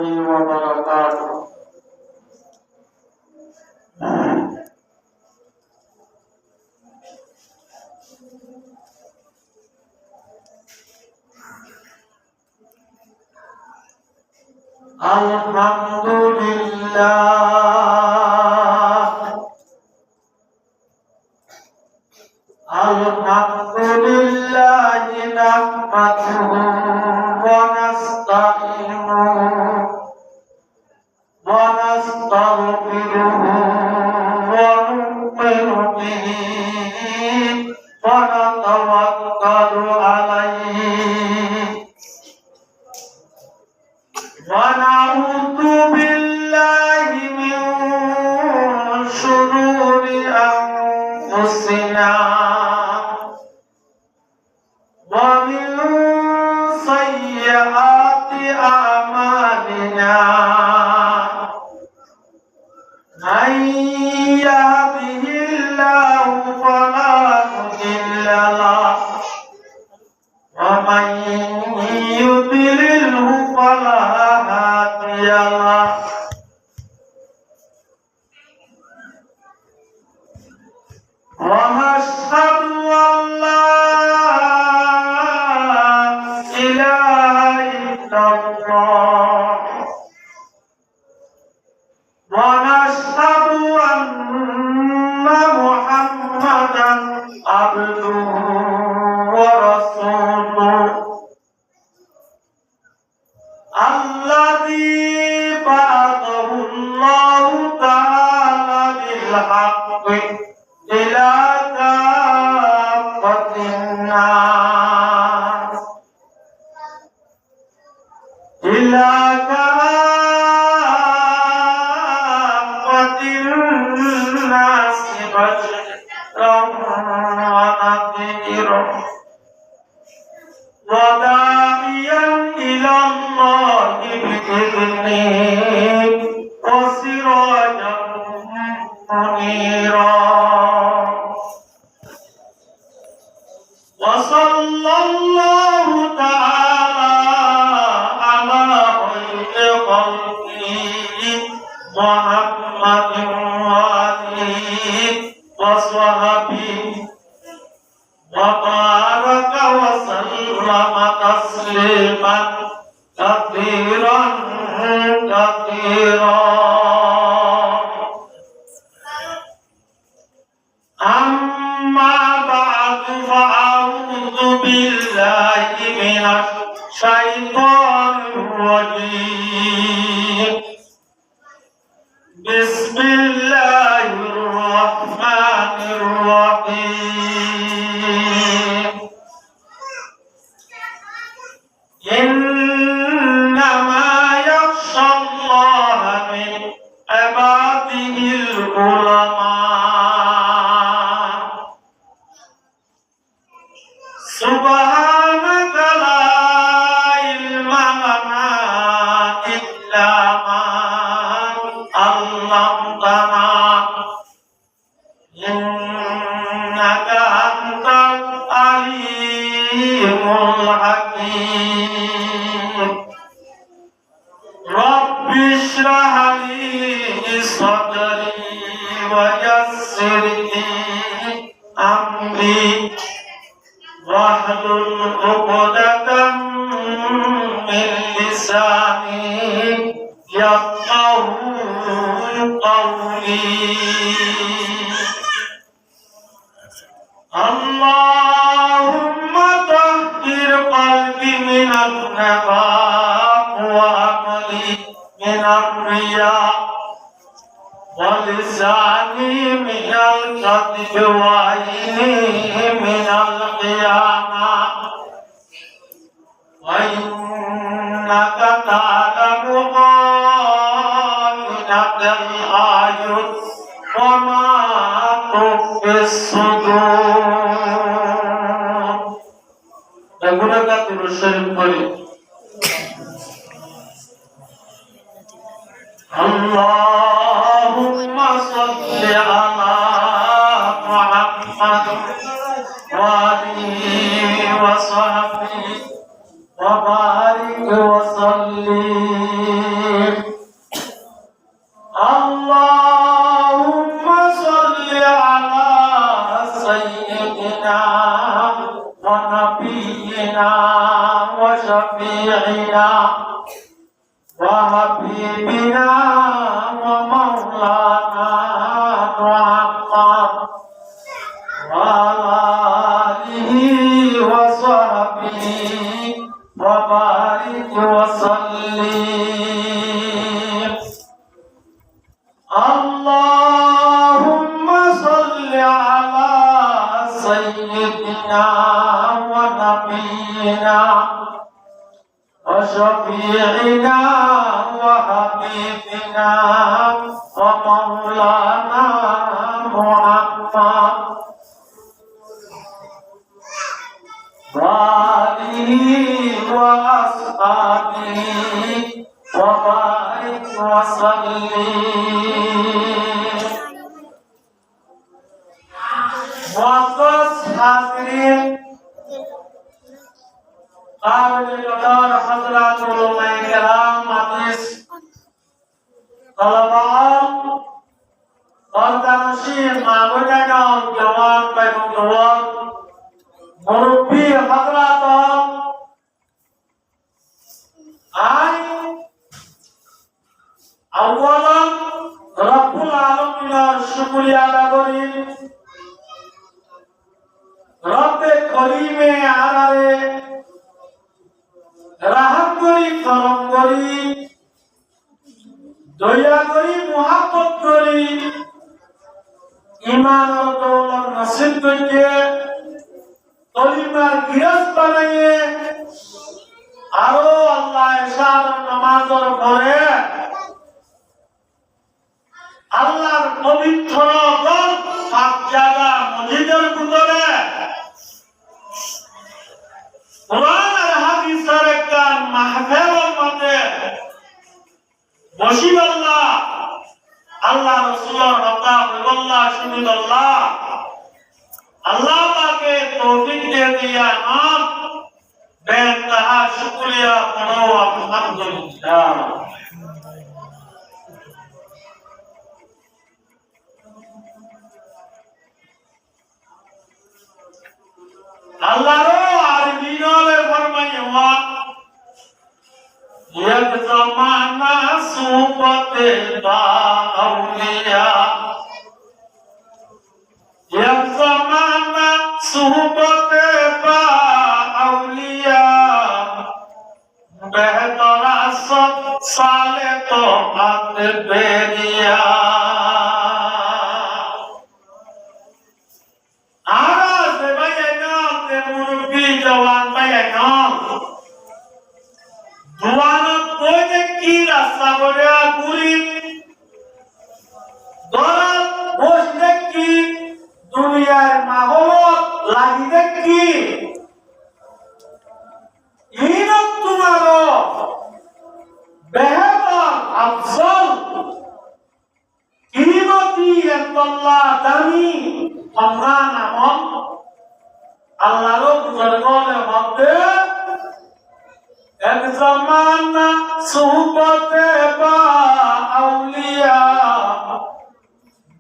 وبركاته. الحمد لله الحمد لله نحمده ونستعينه ونستغفره ونؤمن به ونتوكل عليه ونعوذ بالله من شرور أنفسنا ومن سيئات أعمالنا من يهده الله فلا مضل له ومن يضلله فلا هادي له ونشهد أن لا إله إلا الله ونشهد أن محمدا عبده ورسوله الذي بعثه الله تعالى بالحق إلى كافة الناس بشيرا ونذيرا وداعيا إلى الله بإذنه وسراجا منيرا وصلى الله تعالى على خير خلقه محمد وآله وصحبه وبارك وسلم تسليما كثيرا كثيرا. أما بعد فأعوذ بالله من الشيطان الرجيم. بسم الله الرحمن الرحيم. إنما يخشى الله من عباده العلماء. سبحانك لا علم لنا إلا ما علمتنا إنك أنت العليم الحكيم. رب اشرح لي صدري ويسر لي أمري واحلل عقدة من لساني يفقهوا قولي. اللهم طهر قلبي من النفاق وعملي من الرياء ولساني من الكذب وعيني من الخيانة وإنك تعلم خائنة الأعين وما تخفي الصدور. رغبنا الشريف قريب. اللهم صل على محمد وآله وصحبه وبارك وسلم. وحبيبنا ومولانا محمد وعلى آله وصحبه وبارك وسلم اللهم صل على سيدنا ونبينا وشفيعنا وحبيبنا ومولانا محمد وآله وأصحابه وبارك وسلم معزز حاضرین قابل قدر حضرات علماء کرام حدیث طلباء اور دانشین معبودان جوان پیغمبران মুরব্বী হযরত আই আউয়ালান রব্বুল আলামিনের শুকরিয়া আদা করি রব্বে করিমে আরারে রাহম করি করম করি দয়া করি মুহাব্বত করি ঈমান ও দৌলত নসিব করিয়ে কলিমার গিরস বানাইয়ে আরো আল্লাহ এশার নামাজের পরে আল্লাহর পবিত্র ঘর পাক জায়গা মসজিদের ভিতরে কোরআন আর হাদিসের একটা মাহফিলের মধ্যে বসিবাল্লাহ আল্লাহ রাসূলের কথা বলল্লাহ শুনিবাল্লাহ अल्लाह पाके तौफीक दे दिया नाम बेइंतहा शुक्रिया करो अल्हम्दुलिल्लाह अल्लाह रो आरबीनो ने फरमाया हुआ यक ज़माना सुबते बा औलिया एक ज़माना सुहबते बा औलिया बेहतर सब साले तो हक बेरिया आरा से भैया से मुर्गी जवान भैया दुआना कोई की रास्ता बोलिया पूरी दोरा बोझने की দুনিয়ার মাহলত লাগিবে কি ইনত তোমারো বেহতর আফজল কিমতি আল্লাহ দামি আমরা নাম আল্লাহর বুজুর্গের মধ্যে এক জামানা সুহবতে বা আউলিয়া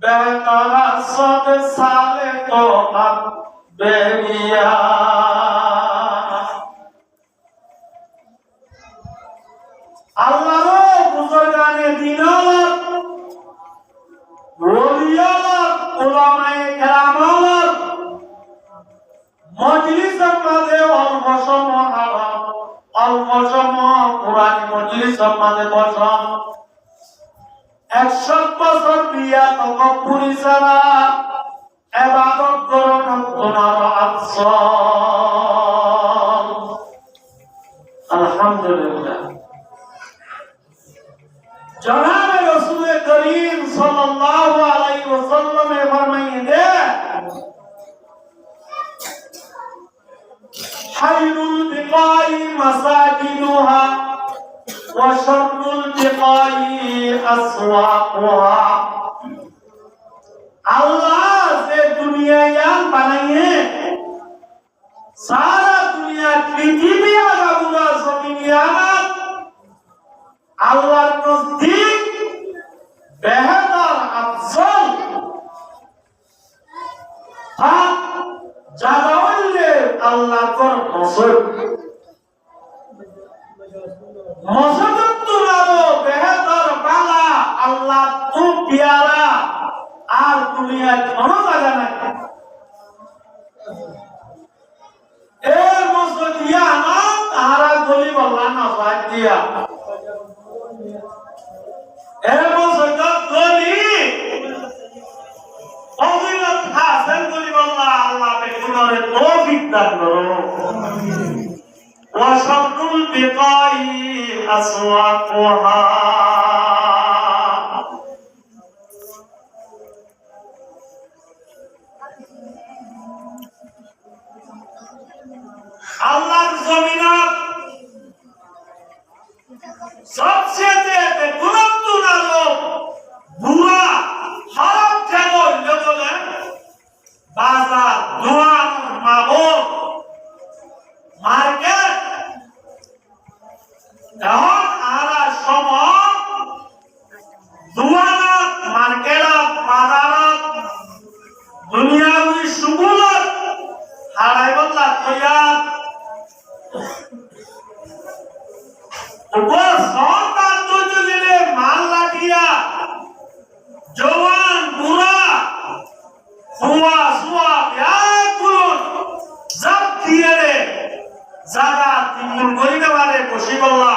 बेहतर सब साले तो अब बेरिया अल्लाह बुजुर्गाने दिनात वलियात उलामाए केरामात मजलिसের মাঝে অল্প সময় কুরআন মজলিসের মাঝে বসা 100 বছর বিয়া তকব্বুরি ছাড়া ইবাদত করুন তোমার আফসল আলহামদুলিল্লাহ জনাব রাসূল করিম সাল্লাল্লাহু আলাইহি ওয়াসাল্লাম ফরমাইলেন খায়রুল বিকাই মাসাজিদুহা وشر البقاع أسواقها अल्लाह से दुनिया यान बनाइए सारा दुनिया पृथ्वी आगा पूरा जमीनियात अल्लाह नजदीक बेहतर अफजल हक जागावले अल्लाह कर मसद मसद तुमारो এমন সৈকত গলি অভিনত হাসেন গলি বললা আল্লাহ বেকুনরে তৌফিক দান করো ওয়াশরুল বিকাই আসওয়াকুহা আল্লাহর জমিনত সবচেয়ে গুরুত্বপূর্ণ বুয়া হারাম জায়গা বলে বাজার দোকান মাবর মার্কেট এখন আরা সময় দোকানত মার্কেটত বাজারত দুনিয়াবি সুগুলত হারাই বদলা কইয়া উপর সন্তান দুজনে মাল লাগিয়া জওয়ান বুড়া হুয়া সুয়া ব্যাকুল জব দিয়ে রে জায়গা তিনগুণ করিতে পারে বসি বললা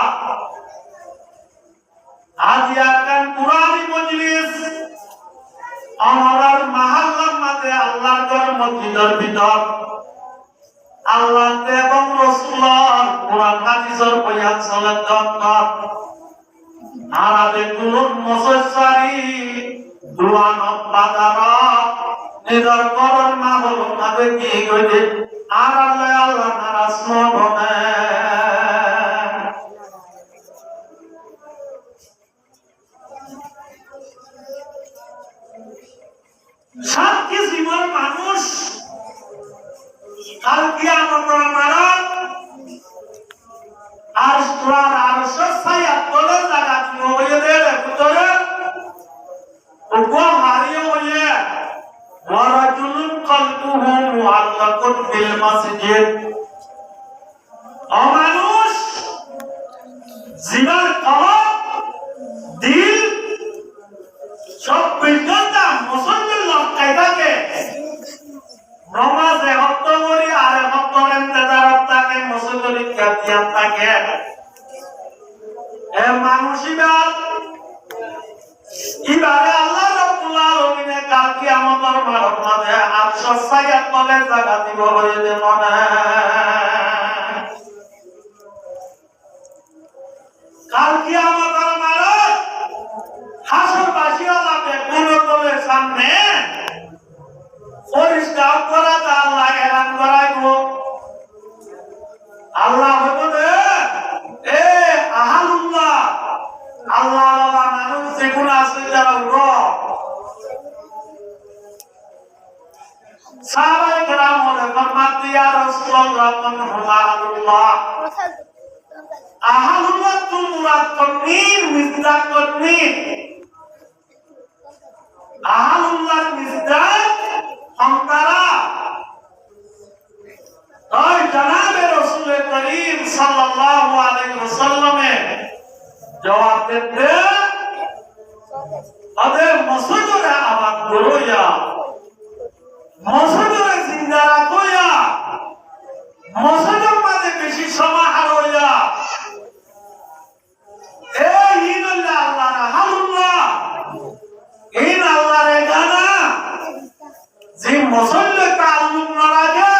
আজিয়া কান কুরআনি মজলিস আমাদের মহল্লার মধ্যে আল্লাহর ঘর মসজিদের ভিতর আল্লাহ এবং রাসূলুল্লাহ কোরআন হাদিসের বয়ান সালাত আরাবে কুলুন মুসাসারি দুয়ান বাজার নিদর করন মাহল মাঝে কি কইলে আর আল্লাহ নারাজ মনে সাক্ষী জীবন মানুষ কাল কিয়ামতের মারাত আর সুরার আরশ ছায়া তলে জায়গা দিও হয়ে দেবে ভিতরে ওগো হারিয়ে হয়ে ওয়ারাজুলুন কলবুহু মুআল্লাকুন ফিল মাসজিদ অমানুষ জীবন কলব দিল সব বিজ্ঞতা মুসলমান লটকাই থাকে নমাজে হত্য করি আর হত্তর ইন্তজারত থাকে মুসলমানি কাতিয়াত থাকে এ মানুষিবাদ ইবারে আল্লাহ রাব্বুল আলামিনে কাল কিয়ামতের মাঠে আরশের ছায়ার তলে জায়গা দিব হইবে মনে কাল কিয়ামতের মাঠে হাসরবাসী আল্লাহ বেকুনের সামনে পরিষ্কার করা আল্লাহ এলান করাইব আল্লাহ বলে এ আহালুল্লাহ আল্লাহ আল্লাহ মানুষ যেগুলো আছে যারা উড়ো সাহাবায়ে কেরাম বলে ফরমাতে ইয়া রাসূলুল্লাহ মান হুয়া আহালুল্লাহ আহালুল্লাহ তোমরা তকবীর মিজদাক তকবীর আহালুল্লাহর মিজদাক हमतारा और जनाब रसूल करीम सल्लल्लाहु अलैहि वसल्लम जवाब देते अबे मसजिदे आबाद करो या मसजिदे जिंदा रखो या मसजिद में बेশি সময় হারো या এই ইল্লাহ আল্লাহ রাহামুল্লাহ ইন আল্লাহ রে গানা যে মুসল্লি তাআল্লুক না রাখে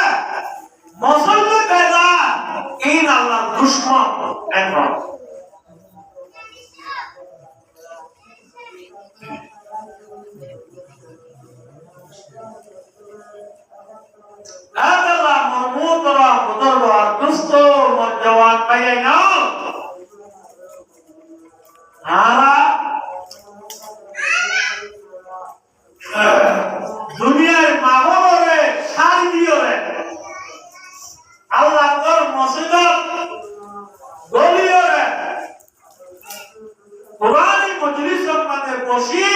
মুসল্লি কাজা ইন আল্লাহ দুশমন একবার আল্লাহ মুরমুদরা মুদরবার দুস্ত মজওয়ান পাইনা আরা দুনিয়ার মাহবরে শাড়ি দিওরে আল্লাহর মসজিদত গলিওরে কোরআনি মজলিসের মধ্যে বসি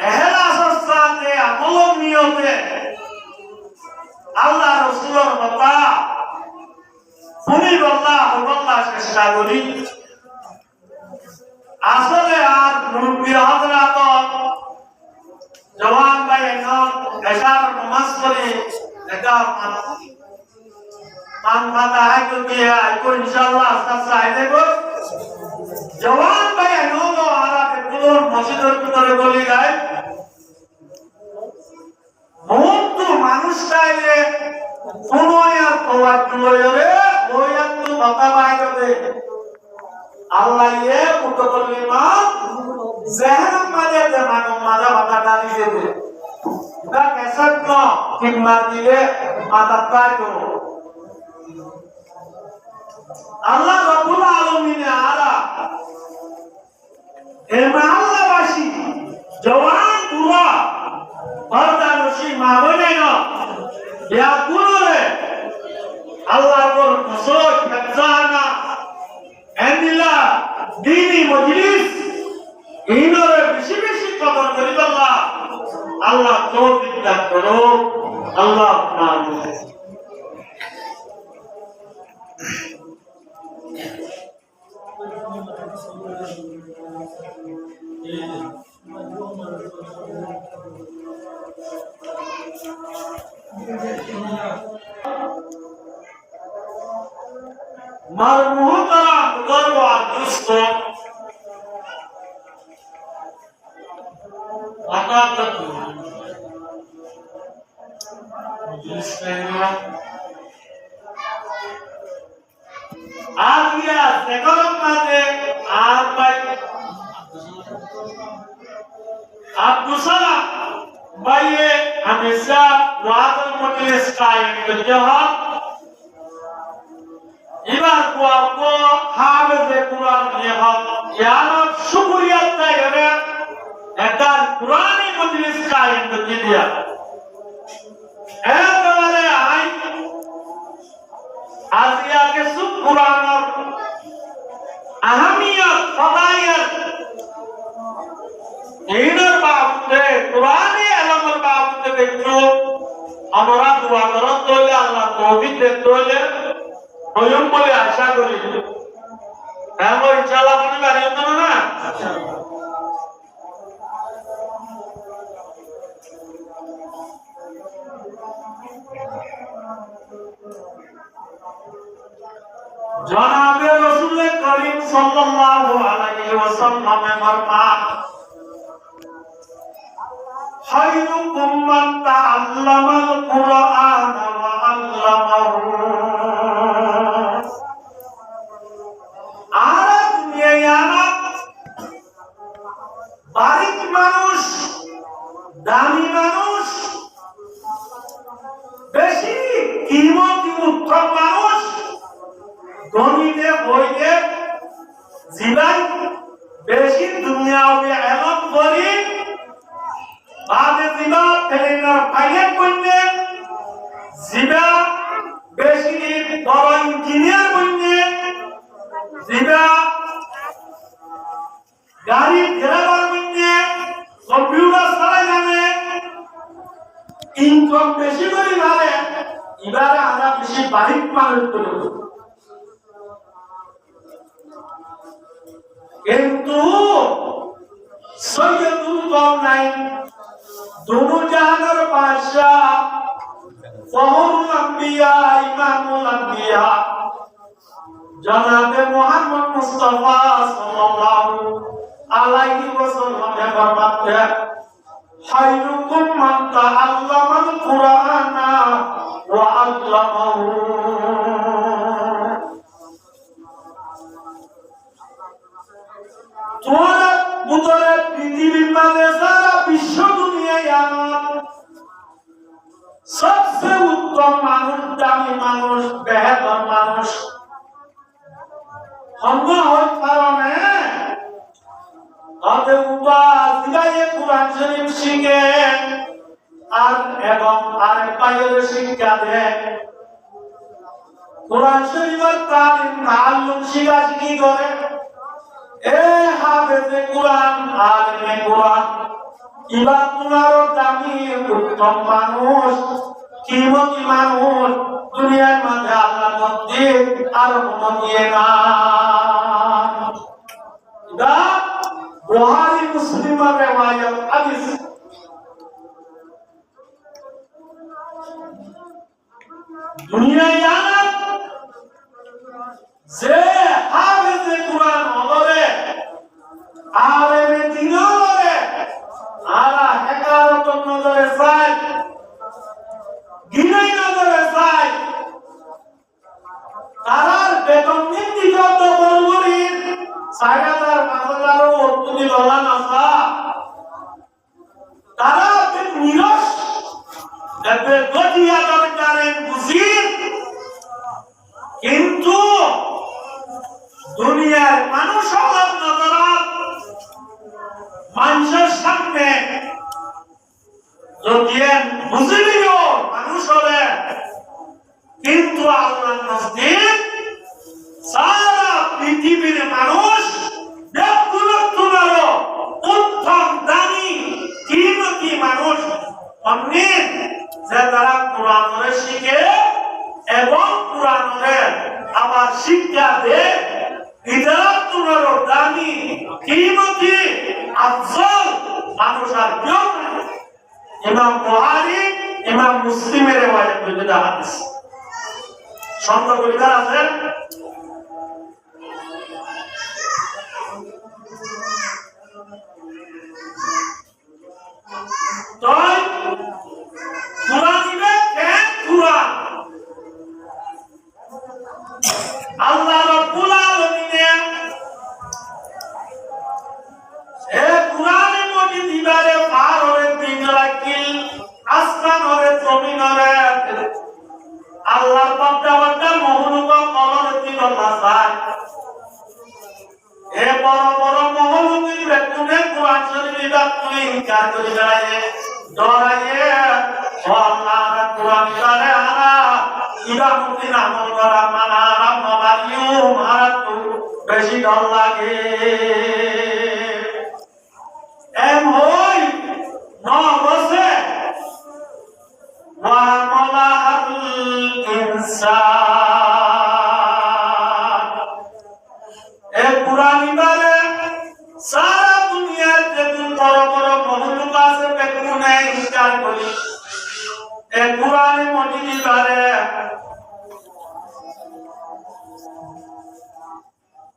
ইখলাসের সাথে আমল নিয়তে আল্লাহ রাসূলের কথা শুনি বল্লাহ চেষ্টা করি আসলে আর মুরব্বী হযরত জওয়ান ভাই এশার নামাজ পড়ে এটা মান মাথা হাই করে ইনশাআল্লাহ আস্তে আস্তে আই দেব করে বলি গায় বহুত মানুষ চাইলে সময় আর তোমার চলে ওই একটু কথা বাইরে আল্লাহ এ উত্তর করলি মা জেহেন মানে মানো মাজা মাথা ডালি দেবে এটা কেসেট ন ঠিক মার দিলে মাথা প্রায় করো আল্লাহ রব্বুল আলামিন আলা এ মহল্লাবাসী জওয়ান বুড়া পর্দানশী মা বলে না ইয়া গুণরে আল্লাহর কসম খাজানা এন্দিলা দীনি মজলিস ইনরে বেশি বেশি কদর করি আল্লাহ আল্লাহ তৌফিক দান করো আল্লাহ আমিন মারমুহতারা গর্ব আর দুষ্ট আকাত আর গিয়া সেকরম মাঝে আর ভাই আব্দুল সালাম ভাইয়ে हमेशा ওয়াদুল মজলিস কায়েম করতে হয় এবার কোয়াকো হাফেজে কুরআন নিয়ে হক ইয়ানত শুকরিয়া তাই হবে একটা কুরআনি মজলিস কায়েম করতে দিয়া এবারে আই আজিয়া के सुख कुरानर अहमियत फदाइल इनर बाबते कुरानी अलमर बाबते देखो আমরা দোয়া করত তোলে আল্লাহ তৌফিক দেন তোলে ওয়ম বলে আশা করি হ্যাঁ ইনশাআল্লাহ বলি বাড়ি হতো না জনাবে রাসূল করিম সাল্লাল্লাহু আলাইহি ওয়াসাল্লামের ফরমান খায়রুকুম মান তাআল্লামাল কুরআন ওয়া আল্লামাহু আর দুনিয়ায় বারিক মানুষ দামি মানুষ বেশি কিমতি উত্তম মানুষ গণিতে বইতে জীবন বেশি দুনিয়াতে এলম করি বাদে জীবা তেলেঙ্গার পাইলেট বইতে জীবা বেশি বড় ইঞ্জিনিয়ার বইতে জীবা গাড়ি ড্রাইভার বইতে কম্পিউটার চালাই জানে ইনকাম বেশি করে ভাবে এবারে আমরা বেশি বারিক মানুষ করব কিন্তু সৈয়দুল কওনাইন দুনু জাহানের বাদশা ফখরুল আম্বিয়া ইমামুল আম্বিয়া জনাবে মুহাম্মদ মুস্তাফা সাল্লাল্লাহু আলাইহি ওয়াসাল্লাম ফরমাতে খায়রুকুম মান তাআল্লামাল কুরআনা ওয়া আল্লামাহু তোরা বুতরে পৃথিবীর মাঝে সারা বিশ্ব দুনিয়ায় আমার সবচেয়ে উত্তম মানুষ দামি মানুষ বেহতর মানুষ আমরা হওয়ার কারণে তাদের উপাসিলায় কুরআন শরীফ শিখে আর এবং আরেক বাইরে শিক্ষা দেয় কুরআন শরীফের তাআল্লুম শিখা শিখি করে এ হাফেজে কুরআন আলেমে কুরআন ইবা তোমারও দামি উত্তম মানুষ কিমতি মানুষ দুনিয়ার মাঝে আল্লাহর মধ্যে আর কোনো দিয়ে না এটা বুখারী মুসলিমের riwayat hadis দুনিয়ায় জানেন যে হাফেজে কুরআন হবে আলেমে দ্বীন হবে 1000 অর্থনী ললান আসা তারা নিরস এতে গঠিয়া দরকারের বুঝি কিন্তু দুনিয়ার মানুষ হলাম নজরাত মানুষের সামনে যদি বুঝিলিও মানুষ হলে কিন্তু আল্লাহ নজদিক সারা পৃথিবীর মানুষ উত্তম দামি কিমতি মানুষ অমনি যে তারা কোরআনের শিখে এবং কোরআনের আবার শিক্ষা দেয় ইদারাতুর দামি কিমতি আফজল মানুষ আর কেউ নাই। ইমাম বুখারী ইমাম মুসলিমের রিওয়ায়াত দুইটা হাদিস সন্দেহ করিবার আছে তাই কোরআন নিবে কেন কোরআন আল্লাহ রাব্বুল আলামিন এ কোরআনের মধ্যে দিবারে পার হয়ে দিন রাখিল আসমান হয়ে জমিন হয়ে আল্লাহ বান্দা মহলুকা কলর দিন নাসায় এ বড় বড় মহলুকি বেকুনে কোরআন শরীফ তুই ইনকার করে দাঁড়ায় ডরাইয়ে ও আল্লাহ কোরআন কারে আনা ইবাদতি আমল করা মানা রাম মারিও মারা তো বেশি ডর লাগে এম হই ন বসে ওয়া মালাল ইনসান এ কুরআন বারে সারা দুনিয়ার যে বড় বড় মহলুক আছে বেকুনে ইনকার করি এ কুরআনের মধ্যে বারে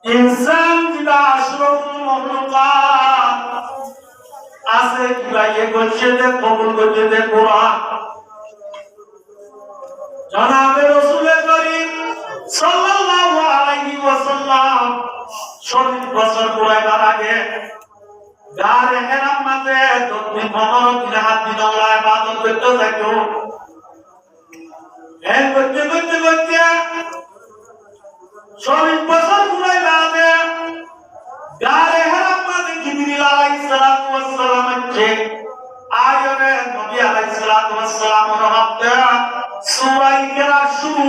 ইনসান কিবা আশরাফুল মখলুকাত আছে কিবা এ করছে যে কবুল করছে যে কোরআন জনাবে রাসূল করিম সাল্লাল্লাহু আলাইহি ওয়াসাল্লাম 40 বছর পুরাইবার আগে গারে হেরাম মাঝে যতনি 15 দিন হাত দিন আল্লাহ ইবাদত করতে থাকো এই করতে 40 বছর পুরাইবার আগে গারে হেরাম মাঝে জিবরিল আলাইহিস সালাতু ওয়াস সালাম আছে আয়রে নবী আলাইহিস সালাতু ওয়াস সালাম রহমতে সূরা ইকরা শুরু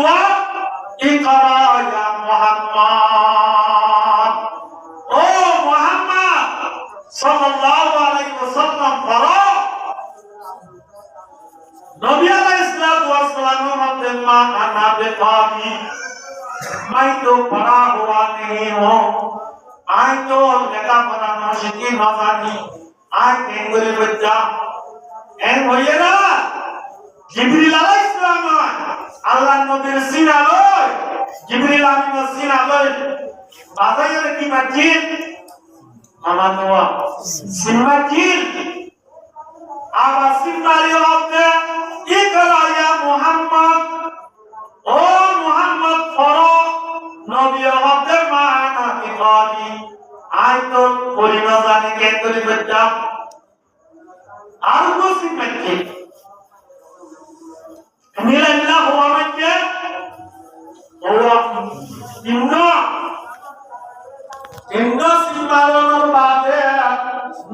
ইকরা ইয়া মুহাম্মদ ও মুহাম্মদ সাল্লাল্লাহু আলাইহি ওয়াসাল্লাম পড়ো নবী আলাইহিস সালাতু ওয়াস সালাম রহমতে মা আনা বেকারি मैं तो पढ़ा हुआ नहीं हूँ आई तो लेखा पढ़ा ना सीखी ना जानी आई केंगरी बच्चा एन होइए ना जिब्रील अलैहिस सलाम अल्लाह नबीर सीना लय जिब्रील आमीन सीना लय बाजारे की मस्जिद আমানোয়া সিমাকিল আবা সিমারি হতে ইকরা ইয়া মুহাম্মদ ও মুহাম্মদ পড়ো নবী হতে মানা ইকারি আয়াতুল পরিনা জানি কে করে বাচ্চা আর কো সিমাকিল মিলাল্লাহ হুয়া মাক্কা ওয়া ইন্না সিমারানোর বাদে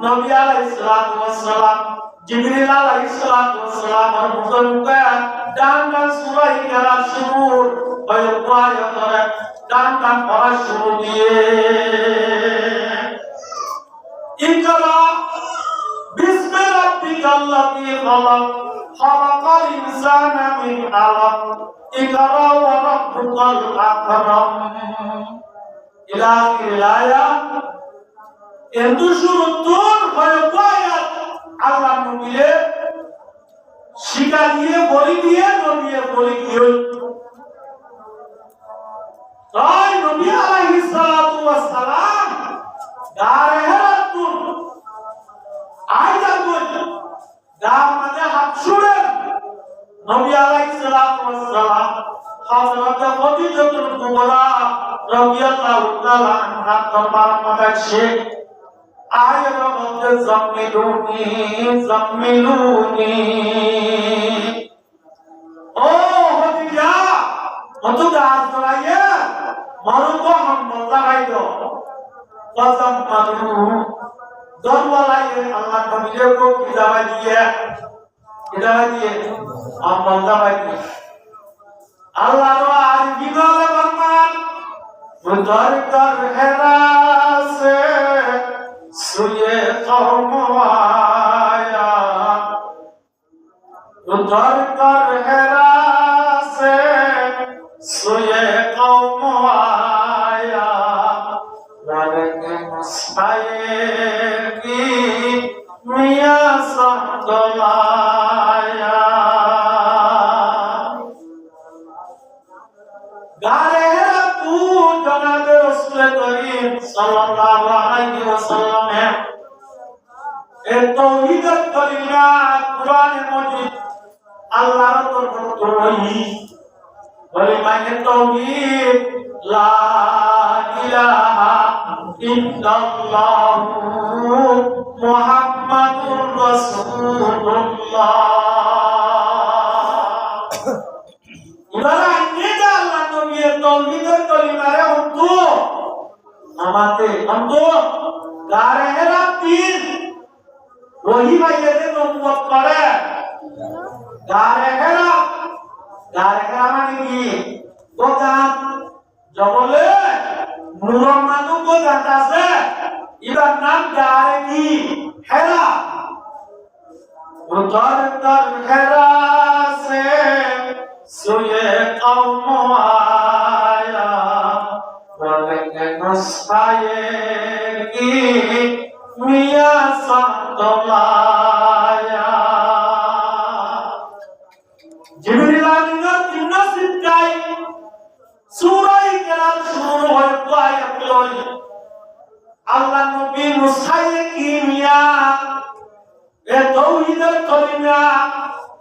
নবী আলাইহিস সালাতু ওয়াস সালাম জিবরিল আলাইহিস সালাতু ওয়াস সালাম আর মুখে ডান সূরা ইকরা শুরু হয় আয়াতরে ডান পড়া শুরু দিয়ে ইকরা বিসমি রাব্বিকাল্লাযী খালাক খালাকাল ইনসানা মিন আলাক ইকরা ওয়া রাব্বুকাল আকরাম ইলা ইলায়া এন্টু শুরুতুন হয়ত আল্লাহ নবীয়ে শিকা দিয়ে বলি দিয়ে নবীয়ে বলি দিয়ে তাই নবী আলাইহিস সালাতু ওয়াস সালাম গারে হেরাতুন আইদা কই গার মধ্যে হাত ছুড়ে নবী আলাইহিস সালাতু ওয়াস সালাম হযরত খদিজাতুল কুবরা রাদিয়াল্লাহু তাআলা আনহা দরবার মধ্যে আসে আয়ের মধ্যে জামিলুনি জামিলুনি ও হদিয়া মতো গাছ ধরাইয়া মরুক হাম্মল লাগাইতো কসম মাদু দরওয়ালায়ে আল্লাহ নবীকে কো কি দাওয়াই দিয়ে হাম্মল দাওয়াই দিয়ে আল্লাহ আর বিনালে ফরমান উদর কর হেরা সে সুয়ে কওম আয়া উদর কর হেরা সে সুয়ে কওম আয়া ওয়ালাকে মুসতায়ে কি মিয়া সাদলায়া গারে তু জনাব রাসূল করিম সাল্লাল্লাহু আলাইহি ওয়াসাল্লাম এ তাওহীদের কালিমা কুরআন মাজিদ আল্লাহর তরফ থেকে বলে মানে তাওহীদ লা ইলাহা ইল্লাল্লাহু মুহাম্মাদুর রাসূলুল্লাহ ইবারা নেতা আল্লাহ নবীর তাওহীদের কালিমারে অন্তু আমাতে অন্তু গারেরা পীর ওহি ভাইয়েদের নবুয়ত করে গারেরা মানে কি গোগান জবলে নূরন মানু গোগান আছে ইবার নাম গারে কি হেরা উদর কর হেরা সে সুয়ে কওম আয়া ওয়ালাকে মুসতায়ে কি মিয়া সাদলায়া জিবরিল আমিনের তিন সিদ্ধাই সূরা ইকরার শুরু হয় আয়াত লই আল্লাহ নবী মুসায়ে কি মিয়া এ তাওহীদের কালিমা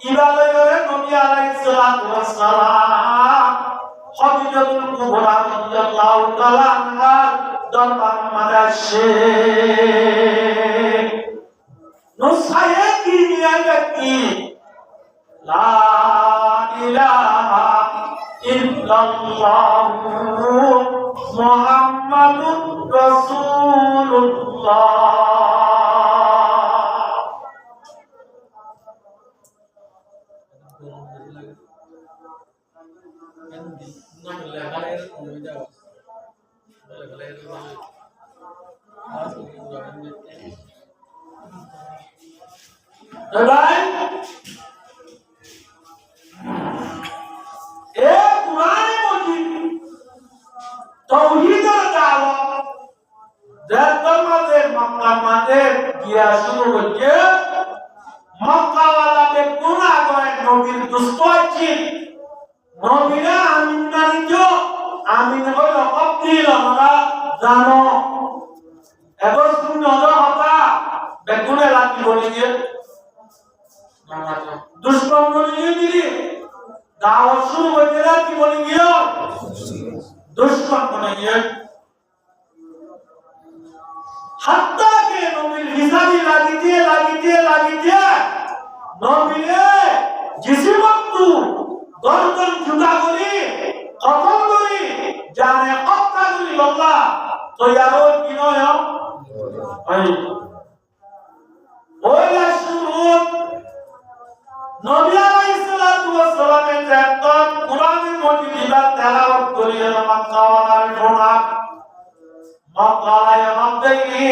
ইবাদতের নবী আলাইহিস সালাতু ওয়াস সালাম খাদিজাতুল কুবরা রাদিয়াল্লাহু তাআলা আনহা দরবার মাদাশে মুসায়ে কি মিয়া কি লা ইলাহা ইল্লাল্লাহু মুহাম্মাদুর রাসূলুল্লাহ ভাই এ কুরআনে মজিদ তাওহীদের দাওয়াত জাতমাতে মক্কামাতে গিয়া শুরু হচ্ছে মক্কাওয়ালাদের গুনাহ করে নবীর দুষ্ট আছে নবীরা আমিন নারিজ আমিন হইল কবদিল আমরা জানো এবার তুমি নজর হতা বেগুনে রাখি বলে গিয়ে দুশ্মন বলে গিয়ে দিলি দাওয়াত শুরু হইতে রাখি বলে গিয়ে দুশ্মন বলে গিয়ে হাত্তা কে নবীর হিসাবি লাগিতে নবীরে জিসিমতু গর্দন জুতা করি কতল করি জানে হত্যা করি আল্লাহ তো ইয়ারো কি নয় ওই শুরু নবী আলাইহিস সালাতু ওয়াস সালামের যখন কুরআনের মজিদ তেলাওয়াত করিয়ে মক্কাওয়ালার শোনা মক্কায় মধ্যেই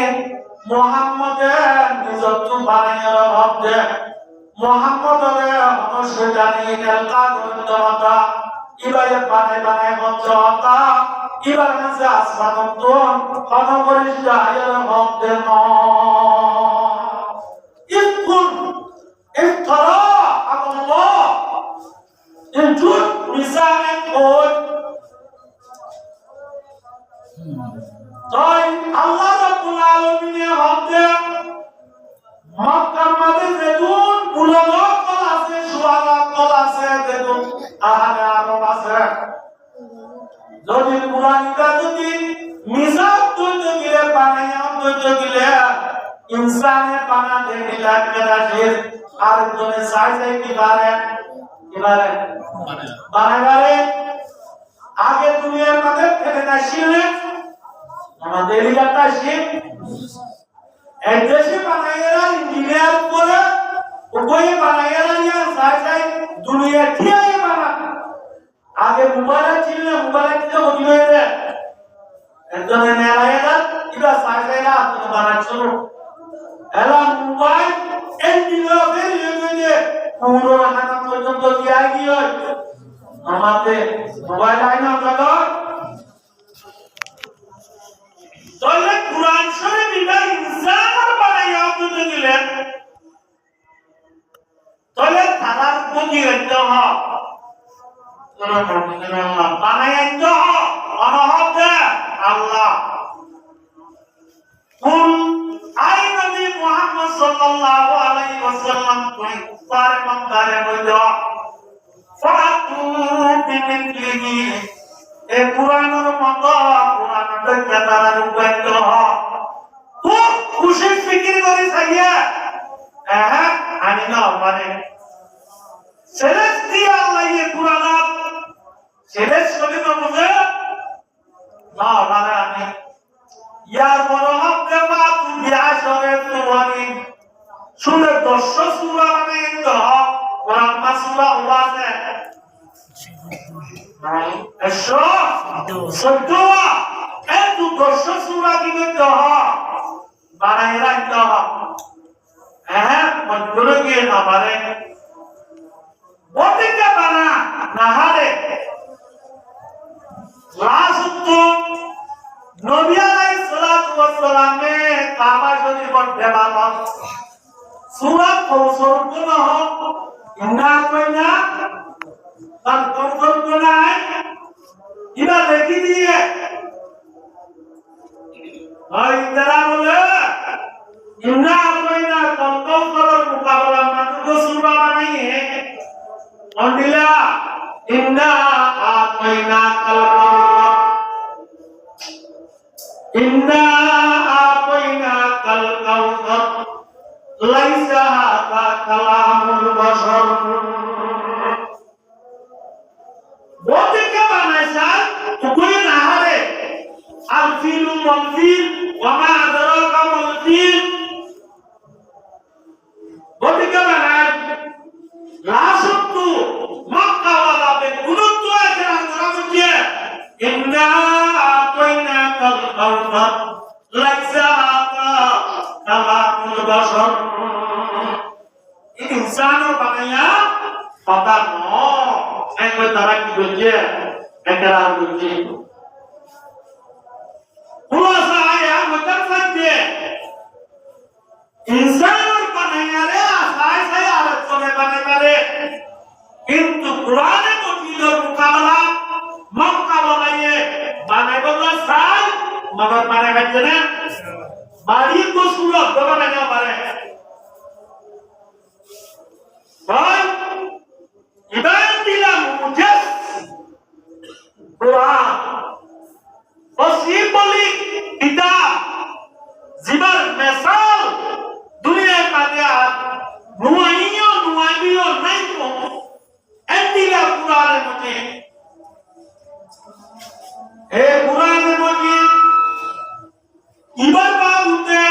মুহাম্মাদের নিযুক্ত বানাইয়া হচ্ছে মুহাম্মাদের অবশ্যই জানি এলকা করতে ইবারে বানায় হচ্ছে তা ইবার কাছে আসমানতন অনবরিশ জাহির মধ্যে ন ইকুন ইফতারা আল্লাহ ইনজুদ মিসানে কোন তাই আল্লাহ রাব্বুল আলামিনের হতে মক্কার মধ্যে যেতুন বুলগত কল আছে সুবহানাত কল আছে যেতুন আহারে আরব আছে যদি কুরআনটা যদি মিজাব তৈরি করে বানায়া করতে গেলে ইনসানে বানাতে মিলাদ করাছে আর জনে সাইজে কি বারে বানাগারে আগে দুনিয়ার মধ্যে ফেলে না শিলে আমাদের এলাকা শিল এই দেশে বানাইরা ইঞ্জিনিয়ার করে ওই বানাইরা নিয়ে সাইজ দুনিয়া ঠিকই বানা আগে মোবাইল ছিল মোবাইল থেকে হয়ে গেছে একজন নেলায়দা ইবা সাইজেরা তুমি বানাচ্ছো এলা মোবাইল এন্ডিলো বেরিয়ে পুরো হাত পর্যন্ত দিয়া গিয়ে আমাদের মোবাইল আইনা জায়গা তাহলে কুরআন শরীফ ইবা ইনসান বানাইয়া দিতে গেলেন তাহলে তারার প্রতি একটা হয় বানাইয়া দিতে হয় অনহতে আল্লাহ কোন আই নবী মুহাম্মদ সাল্লাল্লাহু আলাইহি ওয়াসাল্লাম কোন কুফার মক্কারে বলল ফাতু বিমিথলিহি এ কুরআনের মতো কুরআনের কেতাবের উপেন্দ্র তো খুশি ফিকির করে চাইয়া হ্যাঁ আমি না মানে সেলেস্টিয়াল লাগে কুরআন সেলেস্টিয়াল তো বুঝে না মানে আমি ইয়ার বড় হবে ফাতু বিআশরে সুওয়ারি সুরে 10 সূরা মানে তো কোরআন মাসুরা ওয়াজে এসো সদুয়া এত 10 সূরা দিতে তো বানাই রাখতে হ্যাঁ মজবুর গিয়ে না পারে ওদিকে বানা না হারে লাস্ট নবী আলাইহিস সালাতু ওয়াস সালামে কাবা শরীফ দেবাত সূরা কৌসর কোন ইন্না কইনা তার কৌসর কোনায় ইবা দেখি দিয়ে আর ইন্দ্রা বলে ইন্না কইনা কৌসরের মুকাবলা মাত্র সূরা বানাইয়ে অন্ডিলা ইন্না কইনা কাল إنا أعطيناك الكوثر ليس هذا كلام البشر بوتك بنشان تقول نهاره الفيل والفيل وما أدراك ما الفيل بوتك بنشان لا شك مكة ولا بكنت أجرا رمجي إنا أعطيناك الكوثر ليس هذا كلام البشر إنسان بنيا فتنو أنك تراك بجي أكرام بجي هو سايا متفجي إنسان بنيا রে সাই সাই আলোচনা বানাবে কিন্তু কোরআনে মজিদের মোকাবেলা মক্কা বলাইয়ে বানাই বললা সাই মগর মানে গেছে না বাড়ি তো সুরত বাবা না পারে ভাই ইবান দিলাম মুজাস কোরআন ওসিম বলি কিতাব জিবার মিসাল দুনিয়ার মাঝে নুয়াইও নাই তো এন্দিলা কোরআনের মধ্যে এ কোরআনের মধ্যে ইবার বাবুতে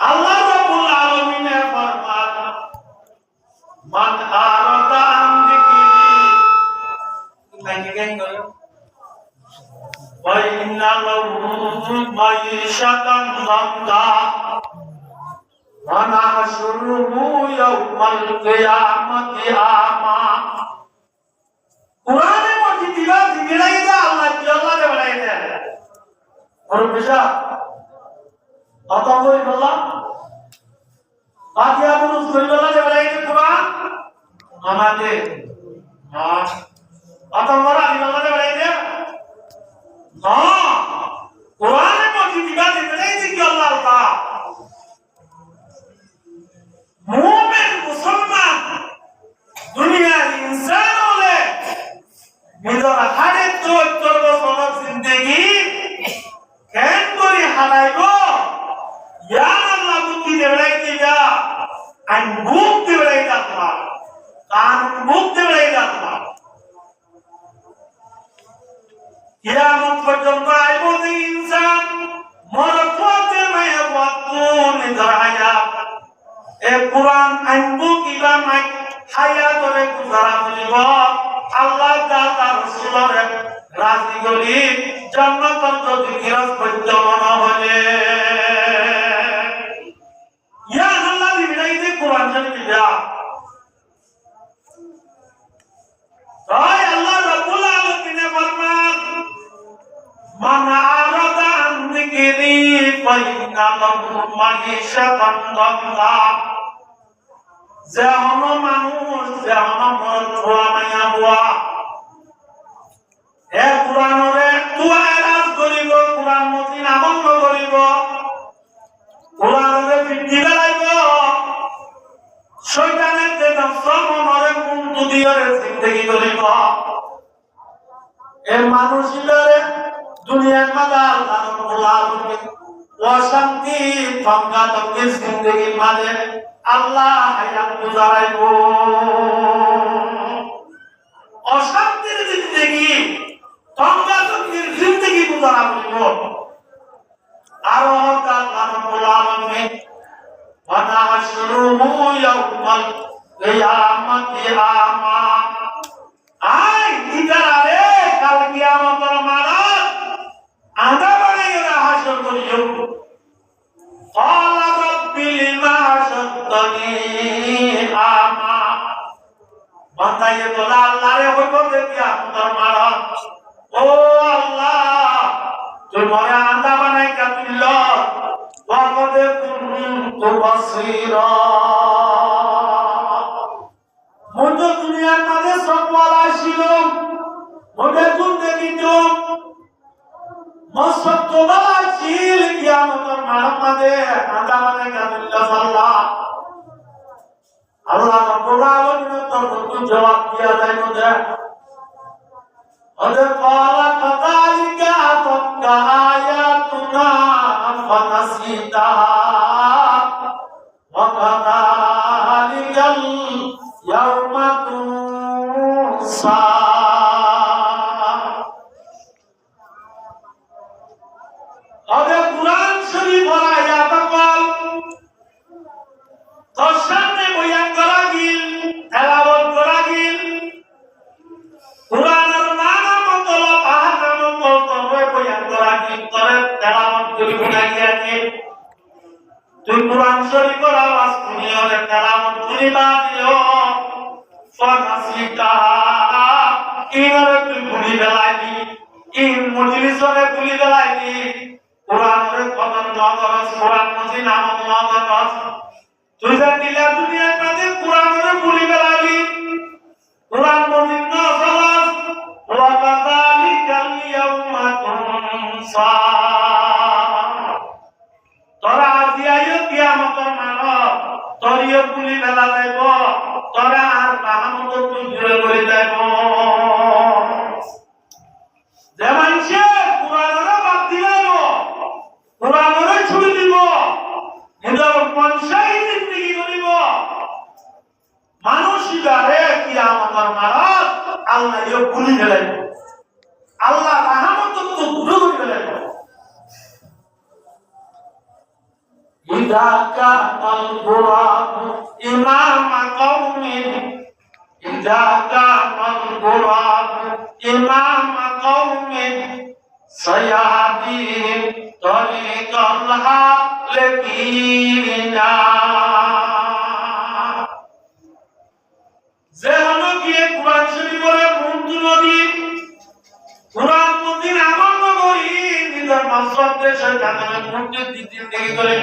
আল্লাহ রাব্বুল আলামিন ফরমান মান আরাদা আন যিকরি নাকি গান গো ওয়া ইন্না লাহু মাইশাতান দাঙ্কা ওয়া নাহশুরুহু ইয়াওমাল কিয়ামাতি আমা কোরআনের মধ্যে দিবা দিলাই দা আল্লাহ কি আল্লাহ রে বলাই দে আর বিশা আতা কই বললা বাকি আবু কই বললা রে বলাই দে কোরআন আমাদের হ্যাঁ আতা বলা দি বললা রে বলাই দে হ্যাঁ কোরআনের মধ্যে দিবা দিলাই দে কি আল্লাহ আল্লাহ মুমিন মুসলমান দুনিয়ার ইনসান হলে নিজের হাড়ে 74 বছর জিন্দেগি মধ্যে ইনসান মরফতে মায় ওয়াতুন ইদরায়া এ কুরআন আনবু কিবা মাই হায়াতরে গুজারা বলিব আল্লাহ তাআলা রাসূলের রাজি করি জান্নাতের যদি গিরাজ করতে মনে হলে ইয়া আল্লাহ দিলাইতে কুরআন শরীফ দিয়া তাই আল্লাহ রাব্বুল আলামিন ফরমান মান আরাদা আন যিকরি ফাইন্না লাহু মাইশাতান দাল্লা যেন মানুষ যেন মরুয়া মাইয়া বুয়া এ কুরআনরে তুয়ারাজ করিব কুরআন মতিন আমল করিব কুরআনরে বিধি লাগাইব শয়তানের যে নফসমরে কুন্তু দিয়রে জিন্দেগি করিব এ মানুষিলরে দুনিয়ার মাঝে আল্লাহ অশান্তি ঠঙ্গা ঠঙ্গি জিন্দেগির মাঝে আল্লাহ হায়াত গুজারাইব অশান্তির জিন্দেগি ঠঙ্গা ঠঙ্গির জিন্দেগি গুজারা বলিব আর আল্লাহ রাব্বুল আলামিন ওয়ানাশরুহু ইয়াউমাল কিয়ামাতি আমা আই ইতারে কাল কিয়ামতের মারাত আদা বানাইয়া হাসর করিও قال رب لما حشرتني أعمى বান্দায়ে বলা আল্লাহরে হইব দেখিয়া তোর মারাত ও আল্লাহ তুই মরে আদা বানাইয়া দিল وقد كنت بصيرا মুঝে দুনিয়ার মাঝে সবওয়ালা ছিল মুঝে কোন দেখিত মসতওয়ালা ছিল কিয়ামতের মাঝে আদা বানাইয়া দিল আল্লাহ আল্লাহ রাব্বুল আলামিন তো জবাব দিয়া যায় মুঝে ওদের قال كذلك أتتك آياتنا فنسيتها وكذلك اليوم تنسى ওদের কুরআন শরীফের আয়াত কল তোর সামনে বয়ান করা গিল তেলাওয়াত করা গিল কুরআনের মানা মতলব আহকাম মতলব বয়ান করা গিল করে তেলাওয়াত করি বুঝাইয়াছে তুই কুরআন শরীফের আওয়াজ শুনিও রে তেলাওয়াত করিবা দিও ফানাসিতা ইনরে তুই ভুলি গেলাইনি ইন মজলিসরে ভুলি গেলাইনি কুরআনের কদম নগরস কুরআন মজিদ নাম নগরস তুই যা দিলা দুনিয়ার মাঝে কুরআনের ভুলি গেলাইনি কুরআন মজিদ নগরস ওয়া কাযালিকাল ইয়াউমা তুনসা তোরা আজিয়ায় কিয়ামতের মানব তোরিও ভুলি গেলা যাইব তোরা আর মাহমুদ তুই জুড়ে করে যাইব যে মানুষে কুরআনের বাদ দিল কুরআনের ছুড়ে দিব নিজের পঞ্চাই জিন্দগি করিব মানুষ ইদারে কিয়ামতের মারাত আল্লাহ ইও ভুলি গেলেন আল্লাহ মাহমুদ তো ভুলে গেলেন إذا كان الغراب إمام قوم إذا كان الغراب إمام قوم سيهديهم طريق الهالكين যেন গিয়ে কুরআন শরীফের বন্ধু নবী কুরআন মদিন আমল নবী নিজের মাসব দেশে জানালে মুক্তির দিন থেকে করে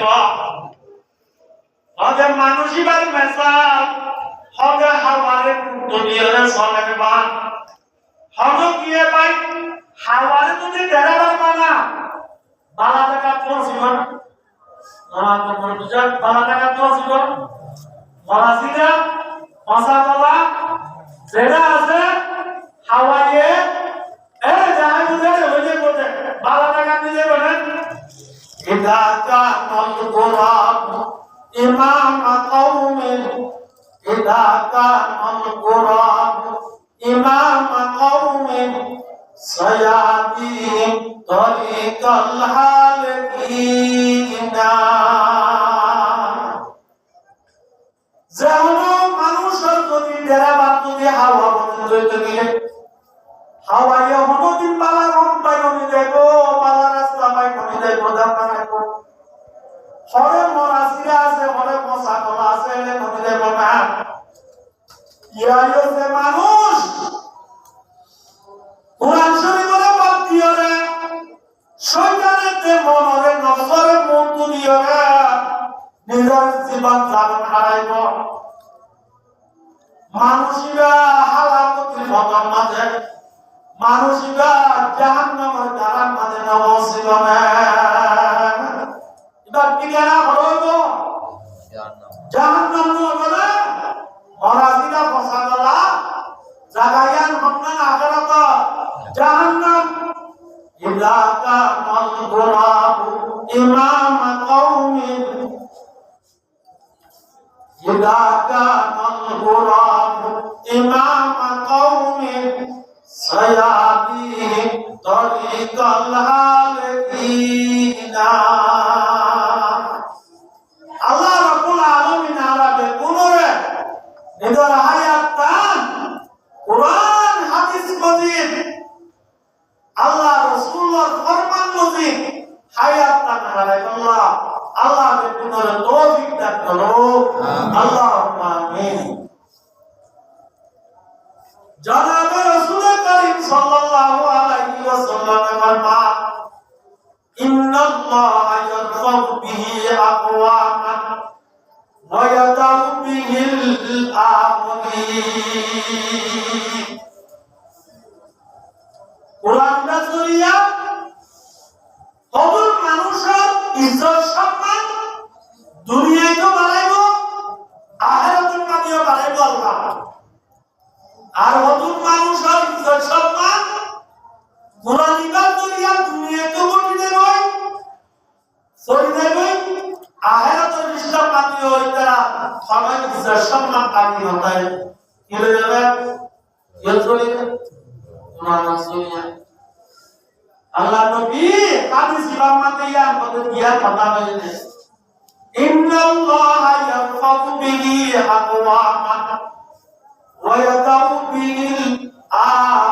হবে মানুষিবার মেসাল হবে হাওয়ারে দুনিয়ারে চলে বা হবে গিয়ে ভাই হাওয়ারে যদি দেরাবার মানা বালা টাকা পৌঁছিব আমার তো বুঝাত বালা টাকা পৌঁছিব মরাসিরা মাসাবালা যেটা আছে হাওয়ায়ে এ যাই বুঝে হইলে বলে বালা টাকা দিলে বলে ইদা কানাল গুরাব ইমাম কওমিন ইদা কানাল গুরাব ইমাম কওমিন সায়াতিহিম তরিকাল হালিকিনা। যেন মানুষের যদি বেড়াবার যদি হাওয়া বন্ধ হইতে গেলে হাওয়াইয়া হনদিন বালা রং পাই নমি দেব, বালা রাস্তা পাই নমি দেব, দামা রাখব। হরে মরাসিরা আছে, হরে মশা কলা আছে, এলে নমি দেব না। ইয়াই হচ্ছে মানুষ। কোরআন শরীফের বাদ দিও রে, শয়তানের যে মনরে নফসরে মন তো দিও রে, নিজের জীবন যাপন হারাইব। মানুষিরা হালাকতির ফতর মাঝে, মানুষিরা জাহান্নামের দ্বারার মাঝে নবসিব না। এবার ঠিকানা হইব জাহান্নাম বলে মরাজিরা ফসাগলা জাগাইয়ান হন্নান আখিরাত জাহান্নাম। ইযা কানাল গুরাবু ইমাম কওমিন, ইযা কানাল গুরাবু ইমাম কওমিন সায়াতিহিম তরিকাল হালিকিনা। আল্লাহ রাব্বুল আলামিন আরাবে কোনরে নিজের হায়াতান কুরআন হাদিস মজিদ আল্লাহ রাসূলের ফরমান মজিদ হায়াতান হারাইল্লাহ। আল্লাহ কে কোনরে তৌফিক দান করো, আল্লাহুম্মা আমিন। জনাব রাসূল করিম সাল্লাল্লাহু আলাইহি ওয়াসাল্লামের ফরমান, ইন্নাল্লাহা ইয়ারফাউ বিহি আকওয়ামান ওয়া ইয়াদাউ বিহিল আখরিন। কোরআনটা জড়িয়া কবুল মানুষের ইজ্জত সম্মান দুনিয়ায় তো বাড়াইব, আখিরাতের কামিও বাড়াইব আল্লাহ। আর নতুন মানুষের ইজ্জত সম্মান কোরআন ইবাদ করিয়া দুনিয়ায় তো বটি দেবই সরি দেবই, আখিরাতের ইসলাম কামিও ইতারা সবাই ইজ্জত সম্মান কামি হতায় কি হয়ে যাবে। ইয়ে চলিবে কোরআন শুনিয়া আল্লাহ নবী হাদিস ইমামতে ইয়ার মধ্যে দিয়া কথা বলেন, ইন্নাল্লাহা ইয়ারফাউ বিহি আকওয়ামান ওয়া ইয়াদাউ বিহিল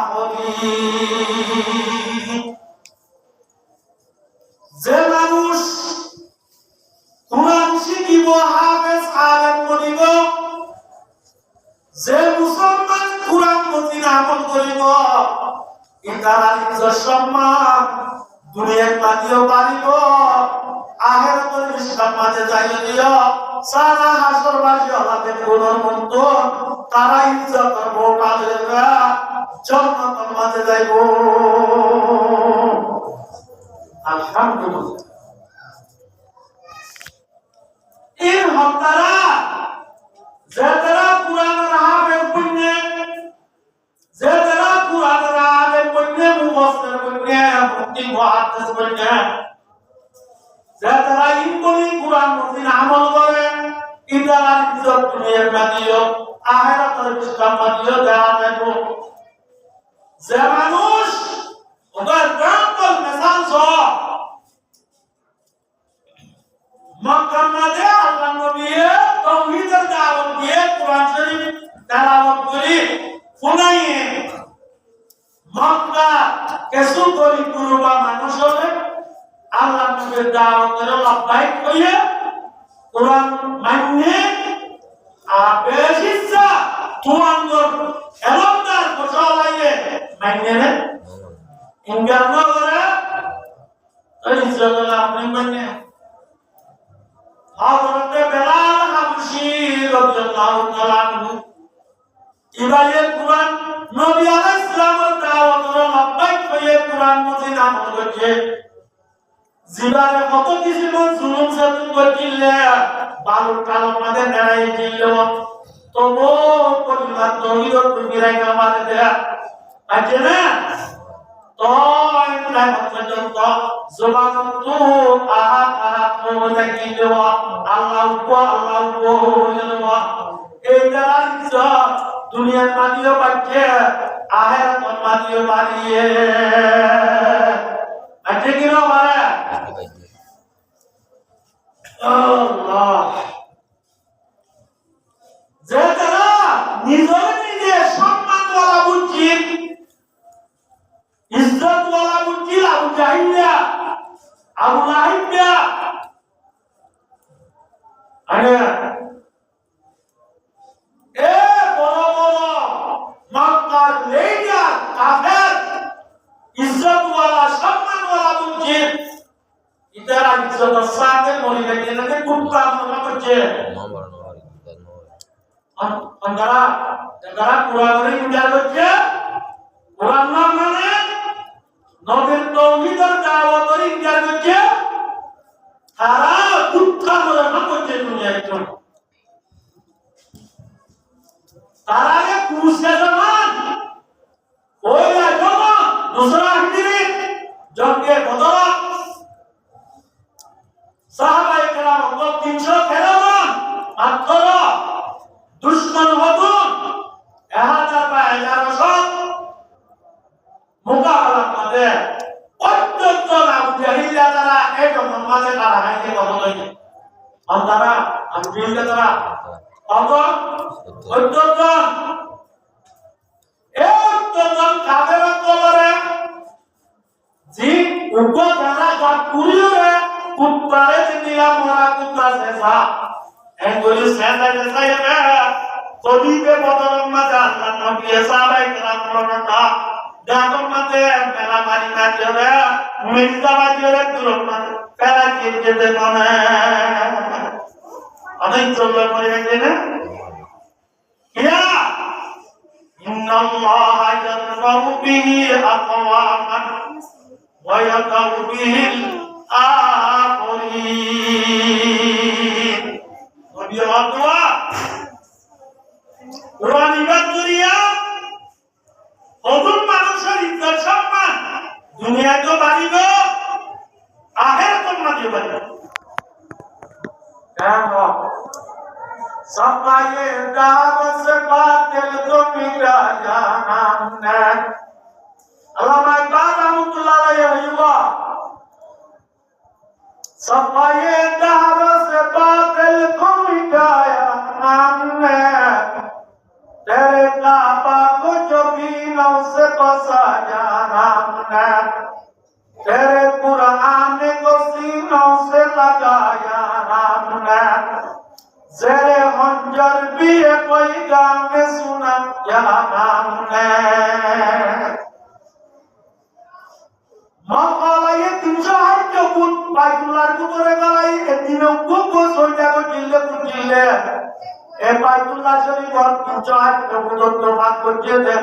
আখরিন। যে মানুষ কোরআন শিখিব, হাফেজ আলেম বনিব, যে মুসলমান কোরআন মজিদ আমল করিব, ইতার ইজ্জত সম্মান দুনিয়ার মাঝেও বাড়িব, আখিরাতের ইসলাম মাঝে যাইয়ে দিও। সারা হাসরবাসী আল্লাহকে কোরআন মন্তন তারা ইজ্জত মোটা দেবে, জান্নাতের মাঝে যাইব। আলহামদুলিল্লাহ। এই হত্যারা যারা কোরআনের হাফেজ বনে, যারা কোরআনের আলেম বনে, মুফাসসির বনে, মুফতি মুহাদ্দিস বনে, যারা ইনকলি কোরআন মজিদ আমল করে, ইতারা ইজ্জত দুনিয়ার মাঝেও আখিরাতের ইসলাম মাঝেও দেওয়া যাইব। যে মানুষ ওদের গ্রাম্পল মেসাল সহ মক্কার মাঝে আল্লাহ নবী তাওহীদের দাওয়াত দিয়ে কোরআন শরীফ তেলাওয়াত করে শোনাইয়ে মক্কা কিছু গরিব গুরুবা মানুষ হবে আল্লাহ নবীর দাওয়াতের লাভবাহিক হয়ে কোরআন মানে বেশিসা তুয়াঙ্গর এলমদার বসালাইয়ে মানে না ইনগার না করে এই জগলা আপনি মানে হযরত বেলাল হাবশী রাদিয়াল্লাহু তাআলা আনহু ইবায়ে কুরআন নবী আলাইহিস সালামের দাওয়াতের লাভবাহিক হয়ে কুরআন মজিদ আমল করছে। জীবনে কত কিছু জুলুম সাতুন করলে বালুর কালো মাঝে দাঁড়াই দিল, তবু পরিবার তৌহিদর ফিরাই আমাদের দেয়া আছে না। তো ইব্রাহিম পর্যন্ত জবান তো আহাত আহাত বলে গিল, আল্লাহু আল্লাহু বলে এই দ্বারা দুনিয়ার মানিও বাড়ছে আখেরাত মানিও বাড়িয়ে আছে কি না মারা আল্লাহ যে তারা নিজের নিজে সম্মানওয়ালা বুঝছি ইজ্জতওয়ালা বুঝছি আবু জাহিলিয়া আবু লাহিবিয়া আরে এ বড় বড় মক্কার লেডার কাফের ইজ্জতওয়ালা সম্মানওয়ালা বুঝছি ইতারা ইজ্জতের সাথে মরিলে কেনাকে কুত্তা মনে করছে যারা কোরআনের ইনকার করছে কোরআন না মানে নবীর তৌহিদের দাওয়াতের ইনকার করছে তারা কুত্তা মনে করছে দুনিয়ায় তারা কুরসে জামান ওই যখন দুসরা হিজরি জঙ্গে বদর সাহাবায়ে কেরাম 313 জন মাত্র দুশমন হতুন 1000 বা 1100 মোকাবেলা করে অত্যন্ত আবু জাহিলিয়া দ্বারা এই মোহাম্মদে তারা হাইতে কথা বলে তারা আবু জাহিলিয়া দ্বারা কত অত্যন্ত কাদের কলরে জি উপধারা যা কুরিয়ে কুত্তারে দিলা মরা কুত্তা সেসা এগুলি সেসা সেসা এবে কদিবে বদরম মাঝে আল্লাহ নবী সাহাবায়ে কেরাম রনটা দাদম মাঝে মেলা মারি না জরে মির্জা বাজিরে দুরম মাঝে পেলা দিয়ে দে মনে অনেক চললে পড়ে গেছে না ইয়া ইন্নাল্লাহা ইয়ারফাউ বিহি আকওয়ামান ওয়া ইয়াদাউ বিহিল আখরিন নবী আদওয়া কোরআন ইবাদ দুনিয়া ওগুন মানুষের ইজ্জত সম্মান দুনিয়ায় তো বাড়িব আখিরাতের মাঝে বাড়িব কেন सफाये दाव से बातिल को मिटाया हमने अल्लामा इकबाल रहमतुल्लाह अलैहि हुआ सफाये दाव से बातिल को मिटाया हमने तेरे काबा को जो बीनों से बसाया हमने तेरे कुरान को सीनों से लगाया हमने ज़ेरे हंजर भी कोई गाम सुना या हमने मकाला ये 308 जो कुछ बाइकुलार को तोरे गलाई ये तीनों को सोचा को जिले ए बाइकुलार शरीफ और 308 जो कुछ तो बात को जेते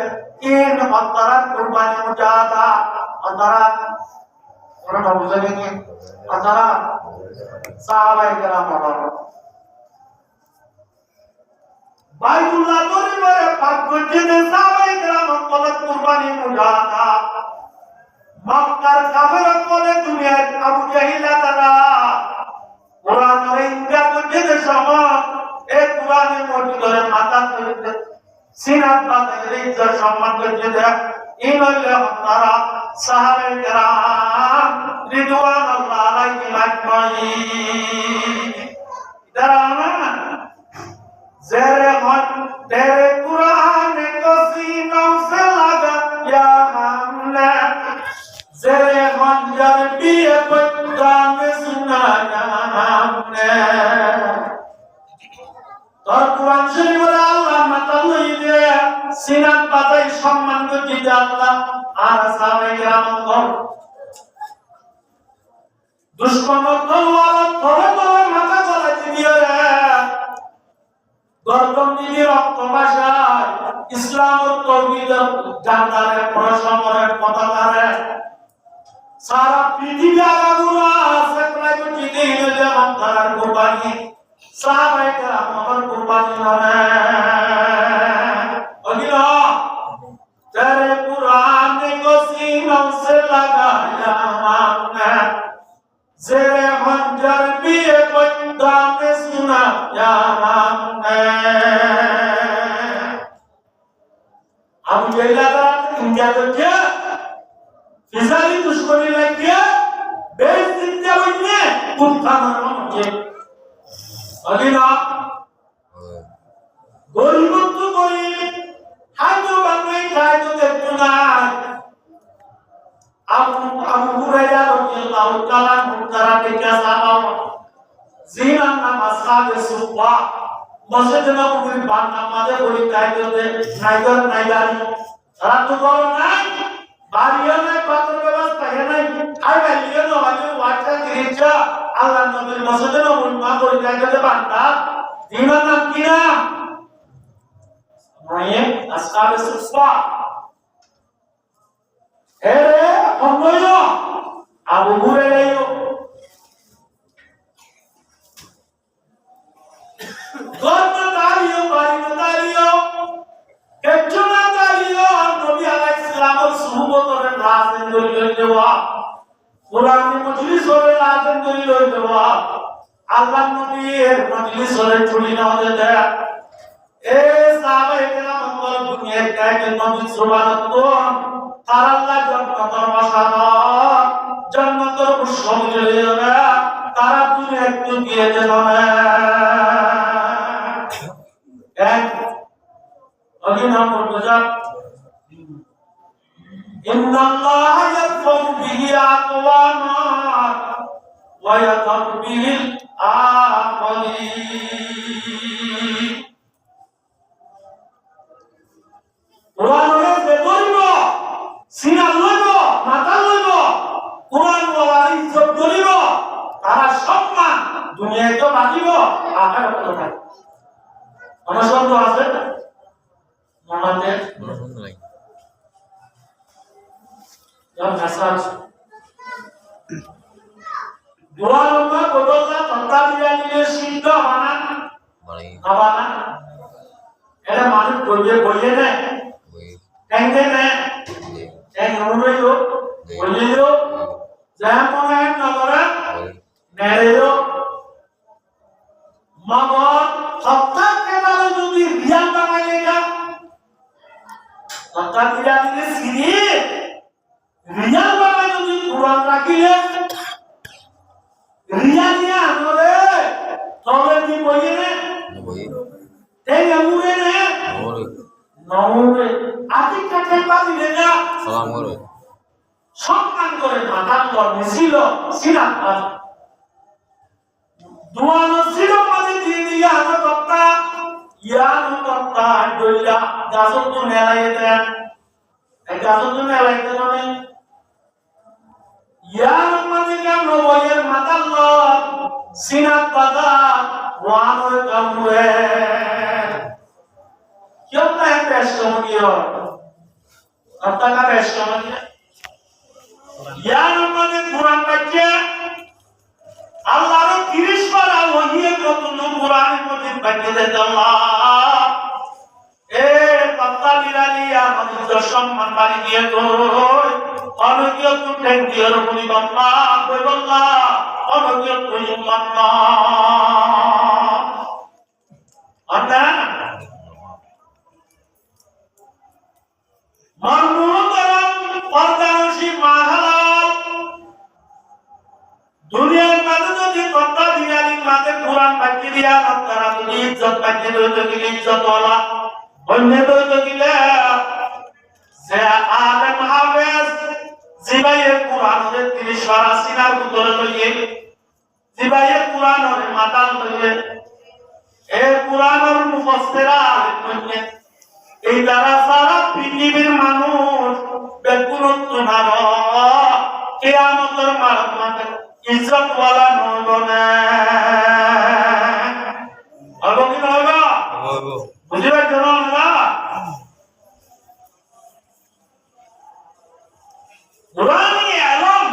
इन अंतरान कुर्बानी मुजादा अंतरान और ना बुझेंगे अंतरान साहबाए केराम और বাইতুল্লাহ শরীফের পাকঘরে সাহাবায়ে কেরাম কলব কুরবানি মুজাদা মক্কার কাফের কোলে দুনিয়ার আবু জাহিলা তারা কোরআনের ইনকার করতে সময় এই কোরআনের মধ্যে ধরে মাথা তুলতে সিনাত বাঁধে ইজ্জত সম্মান করতে দেয় ইন হইলে তারা সাহাবায়ে কেরাম রিদওয়ানুল্লাহ আলাইহিম আজমাইন তারা না ज़ेरे मन तेरे कुरान को सीनों से लगा या हमने ज़ेरे हंजर भी पैगाम सुनाया हमने तो कुरान शरीफ अल्लाह मतलब ये सीना पाते सम्मान को दिया अल्लाह आसावे ग्रामों दुश्मनों को वाला थोड़े थोड़े माथा चला दिया গর্দম দিদি রক্ত ভাষায় ইসলাম ও তৌহিদের জানদারে প্রশমনের পতাকারে সারা পৃথিবী আগাগুলো আছে প্রায় জিদি হইলে মক্কার কুরবানি সাহাবায়ে কেরাম আমার কুরবানি নরে অগিল তেরে কুরআন কো सीनों से लगाया हमने ज़ेरे हंजर भी पैगाम सुनाया हमने বেলাটা ইন্ডিয়া করছে ফিজালি দুশ্মনী লাগিয়ে বেশ দিতে হইলে উত্থানের মধ্যে অলিনা গরিব তো গরিব খাইতো বানাই খাইতো দেখতো না আবু হুরায়রা রাদিয়াল্লাহু তাআলা মুতারা থেকে সাহাবা জিনান নামাজ সাদে সুবা মসজিদে নববীর বান নামাজে বলি কায়দাতে নাইগর নাইগারি তারা তো বলো নাই বাড়িও নাই পাত্র ব্যবস্থা হে নাই আর বাড়িও না বাড়িও ওয়াটা দিয়েছে আল্লাহ নবীর মসজিদে নববীর মা বলি কায়দাতে বান্দা জিনান নাম কি নাম মায়ে আসহাবে সুবা এরে অন্যয় আবু হুরায়রা গর্না দাঁড়িয়ে বাড়িতে দাঁড়িয়ে কেচনা দাঁড়িয়ে নবী আলাইহিস সালামের সুহবতের রাজেন দলিল দেওয়া কোরআনের মজলিস হলে রাজেন দলিল দেওয়া আল্লাহ নবীর মজলিস হলে চুরি না হতে দেয় এ সাহাবায়ে কেরাম আমার দুনিয়ার কাছে নবী সুবহানাল্লাহ তার আল্লাহ জান্নাতের বাসারা জান্নাতের পুষ্পমুলিরা তারা তুমি একটু গিয়ে দেখো না এক অগিনা মুরজা ইন্নাল্লাহ ইয়ারফাউ বিহি আকওয়ামা ওয়া ইয়াদাউ বিহি আখরিন কোরআনের বেদরিব সিনা লইব মাথা লইব কোরআন ওয়ালার ইজ্জত করিব তারা সম্মান দুনিয়ায় তো বাঁচিব আখিরাতে তো থাকবে আমার শব্দ আছে আমাদের যখন মেসেজ দোয়া লম্বা বদলনা তন্তা দিয়া নিলে সিদ্ধ বানা বানা এটা মানুষ বইয়ে বইয়ে নেয় কেঙ্গে নেয় এক অনুরোধ বইলেও যেমন এক নগরে নেড়েও মামর সপ্তাহ কেনালে যদি রিয়াল বানাই লেগা সপ্তাহ রিয়াল দিলে সিরি রিয়াল বানাই যদি কোরআন রাখিলে রিয়াল নিয়ে আনলে তবে কি বইয়ে নে এই আমুরে নে নমরে আতি কাছে পাবি লেগা সালাম করে সম্মান করে মাথা করে ছিল সিনা দুয়ানো ছিল মানে দিয়ে দিয়া আমার কথা ইয়ানো কথা দইলা গাছন তো নেলাইতে এই গাছন তো নেলাইতে মানে ইয়ানো মানে কেন বইয়ের মাথা ল সিনা পাতা ওয়ানো কামুয়ে কেউ না পেশ কমিও আপনারা পেশ কমিও ইয়ানো মানে কোরআন বাচ্চা আল্লাহর 30 বার ওহিয়ে নতুন কোরআনের মধ্যে বাকিয়ে আল্লাহ এ পাত্তা বিরালি আমাদের সম্মান বাড়ি দিয়ে কই অনগ্য তুই দিয়ার বলি বাবা কই বাবা অনগ্য তুই মান্না আন্না মানমুতারাম পর্দানশী মাহালাল দুনিয়ার মাঝে যদি কথা দিয়ালি মাঝে কোরআন বাকি দিয়া আপনারা যদি ইজ্জত বাকি দইতে গেলে ইজ্জত ওয়ালা অন্য দইতে গেলে যে আলেম হাফেজ জিবাইয়ের কোরআন ওরে 30 বার সিনার ভিতরে লইয়ে জিবাইয়ের কোরআন ওরে মাথার লইয়ে এ কোরআনের মুফাসসিরা লইয়ে এই দ্বারা সারা পৃথিবীর মানুষ বেকুরত না কিয়ামতের মাঠে ইজ্জত ওয়ালা নব না আলো কি নবা বুঝিবা কেন না নুরানি আলম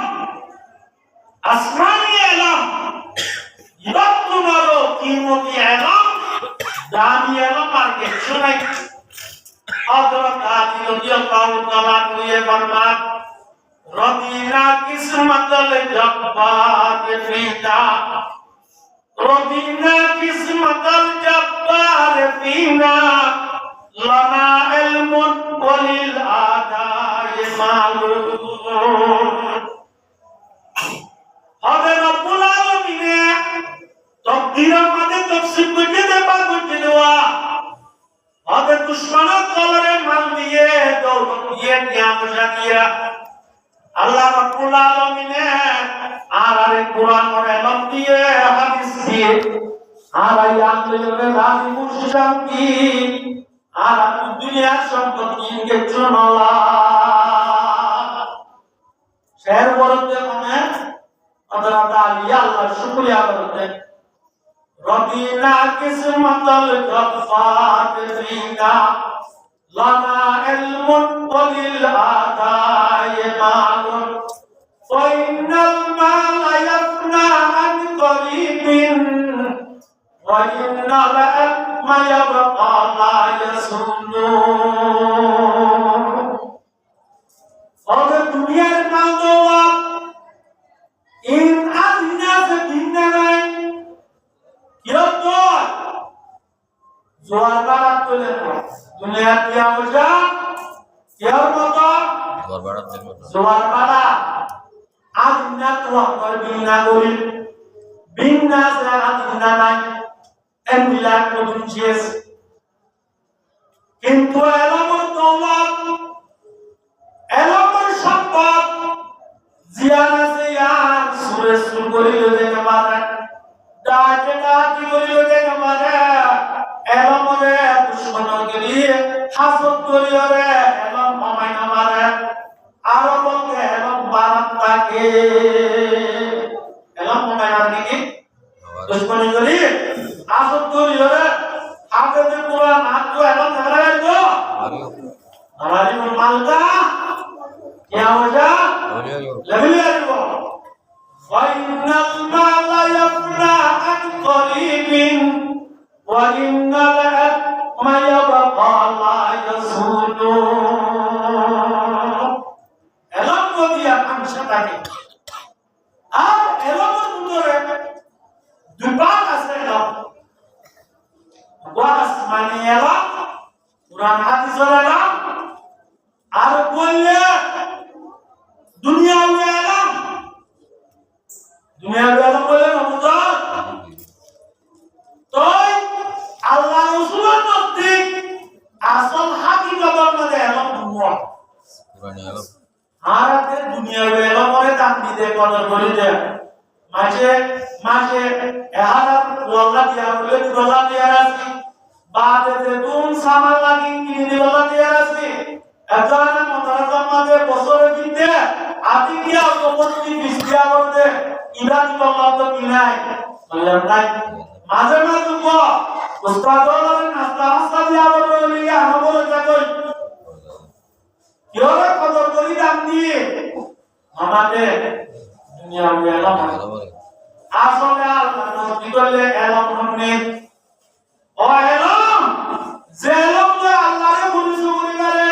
আসমানি আলম ইবাদতু নারো কিমতি আলম দামি আলম আর কিছু নাই হযরত আলী রাদিয়াল্লাহু তাআলা নিয়ে ফরমান রদিনা কিসমতল জব্বার ফিনা রদিনা কিসমতল জব্বার ফিনা লানা ইলমুন ওয়ালিল আদায় মালুম। হবে রব্বুল আলামিনে তকদীরের মাঝে তফসিল করে দেবা করে দেওয়া হবে দুশমনের কলরে মাল দিয়ে দৌলত দিয়ে নিয়ামত দিয়া আল্লাহ রব্বুল আলামিনে আর কোরআনের ইলম দিয়ে হাদিস দিয়ে আর এই আন্দোলনে রাজি মুশতাকি আর দুনিয়ার সম্পত্তিকে চুনলা শের বলতে মনে হযরত আলী আল্লাহ শুকরিয়া করতে রবিনা কিসমতল গফাত ফিনা লানা ইলমুন ওয়ালিল আদায় মালুম ফাইনাল মালা ইয়াফনা আন করিবিন ওয়া ইন্নাল ইলমা ইয়াবকা লা ইয়াসুনু। ওরে দুনিয়ার মাল দৌলত ইন আদিনাস দিনারাই কিরকম জোয়ার বাড়া তোলে দুনিয়া কি অবস্থা কেউ মতো জোয়ার বাড়া আদিনা তো আমার বিনা করি বিনা সে আদিনা নাই এমবিলাক নতুন শেষ কিন্তু এলামর দৌলত এলামর সম্পদ জিয়ান আছে ইয়ার সুরে সুর করিল দেখে মারে ডাকে ডাকি করিল দেখে মারে এলামরে দুশ্মনকে দিয়ে হাসত করিল রে এলাম মামাই না মারে আরো বলতে এলাম বারাত থাকে এলাম মামাই না নাকি দুশ্মন করি হাসত করিল রে হাতে যে কোরআন হাত তো এলাম ঝগড়া গাইতো हमारी माल का क्या हो जा लगले आइबो फाइनल माला यफना अन करीबिन वा इन्नल मा यबqa ला यसुनु। এলম দিয়া মানুষে থাকে আর এলমের ভিতরে দুই ভাগ আছে এলম ওয়াস মানে এলম কুরআন হাদিসের এলম আর বললে দুনিয়াবি এলম বলে নবুজাত তো আল্লাহ রাসূলের নবী আসল হাকিকতের মধ্যে এলম দুনিয়া পুরানি এলম আর আতে দুনিয়াবি এলমরে দাম দিতে কদর করে দেয় মাঝে এহাদার ওয়াল্লাহ দিয়া বলে ওয়াল্লাহ দিয়া রাখি বাদে তুম সামান লাগি কিনে দিওয়াল্লাহ দিয়া রাখি এজনা মতারাজার মাঝে বছরে কিনতে আতি গিয়া সম্পত্তি বিস্তিয়া করতে ইরা দিওয়াল্লাহ তো কিনাই বললাম নাই মাঝে মাঝে গো উস্তাদরে নাস্তা দিয়া বলি আমল জাগই কিওরে কদর করি দাম দিয়ে আমাদের দুনিয়া এলাম আসলে আল্লাহ নবী বললে এলাম হনে ও এলাম যে এলাম তো আল্লাহরে পরিচয় করি করে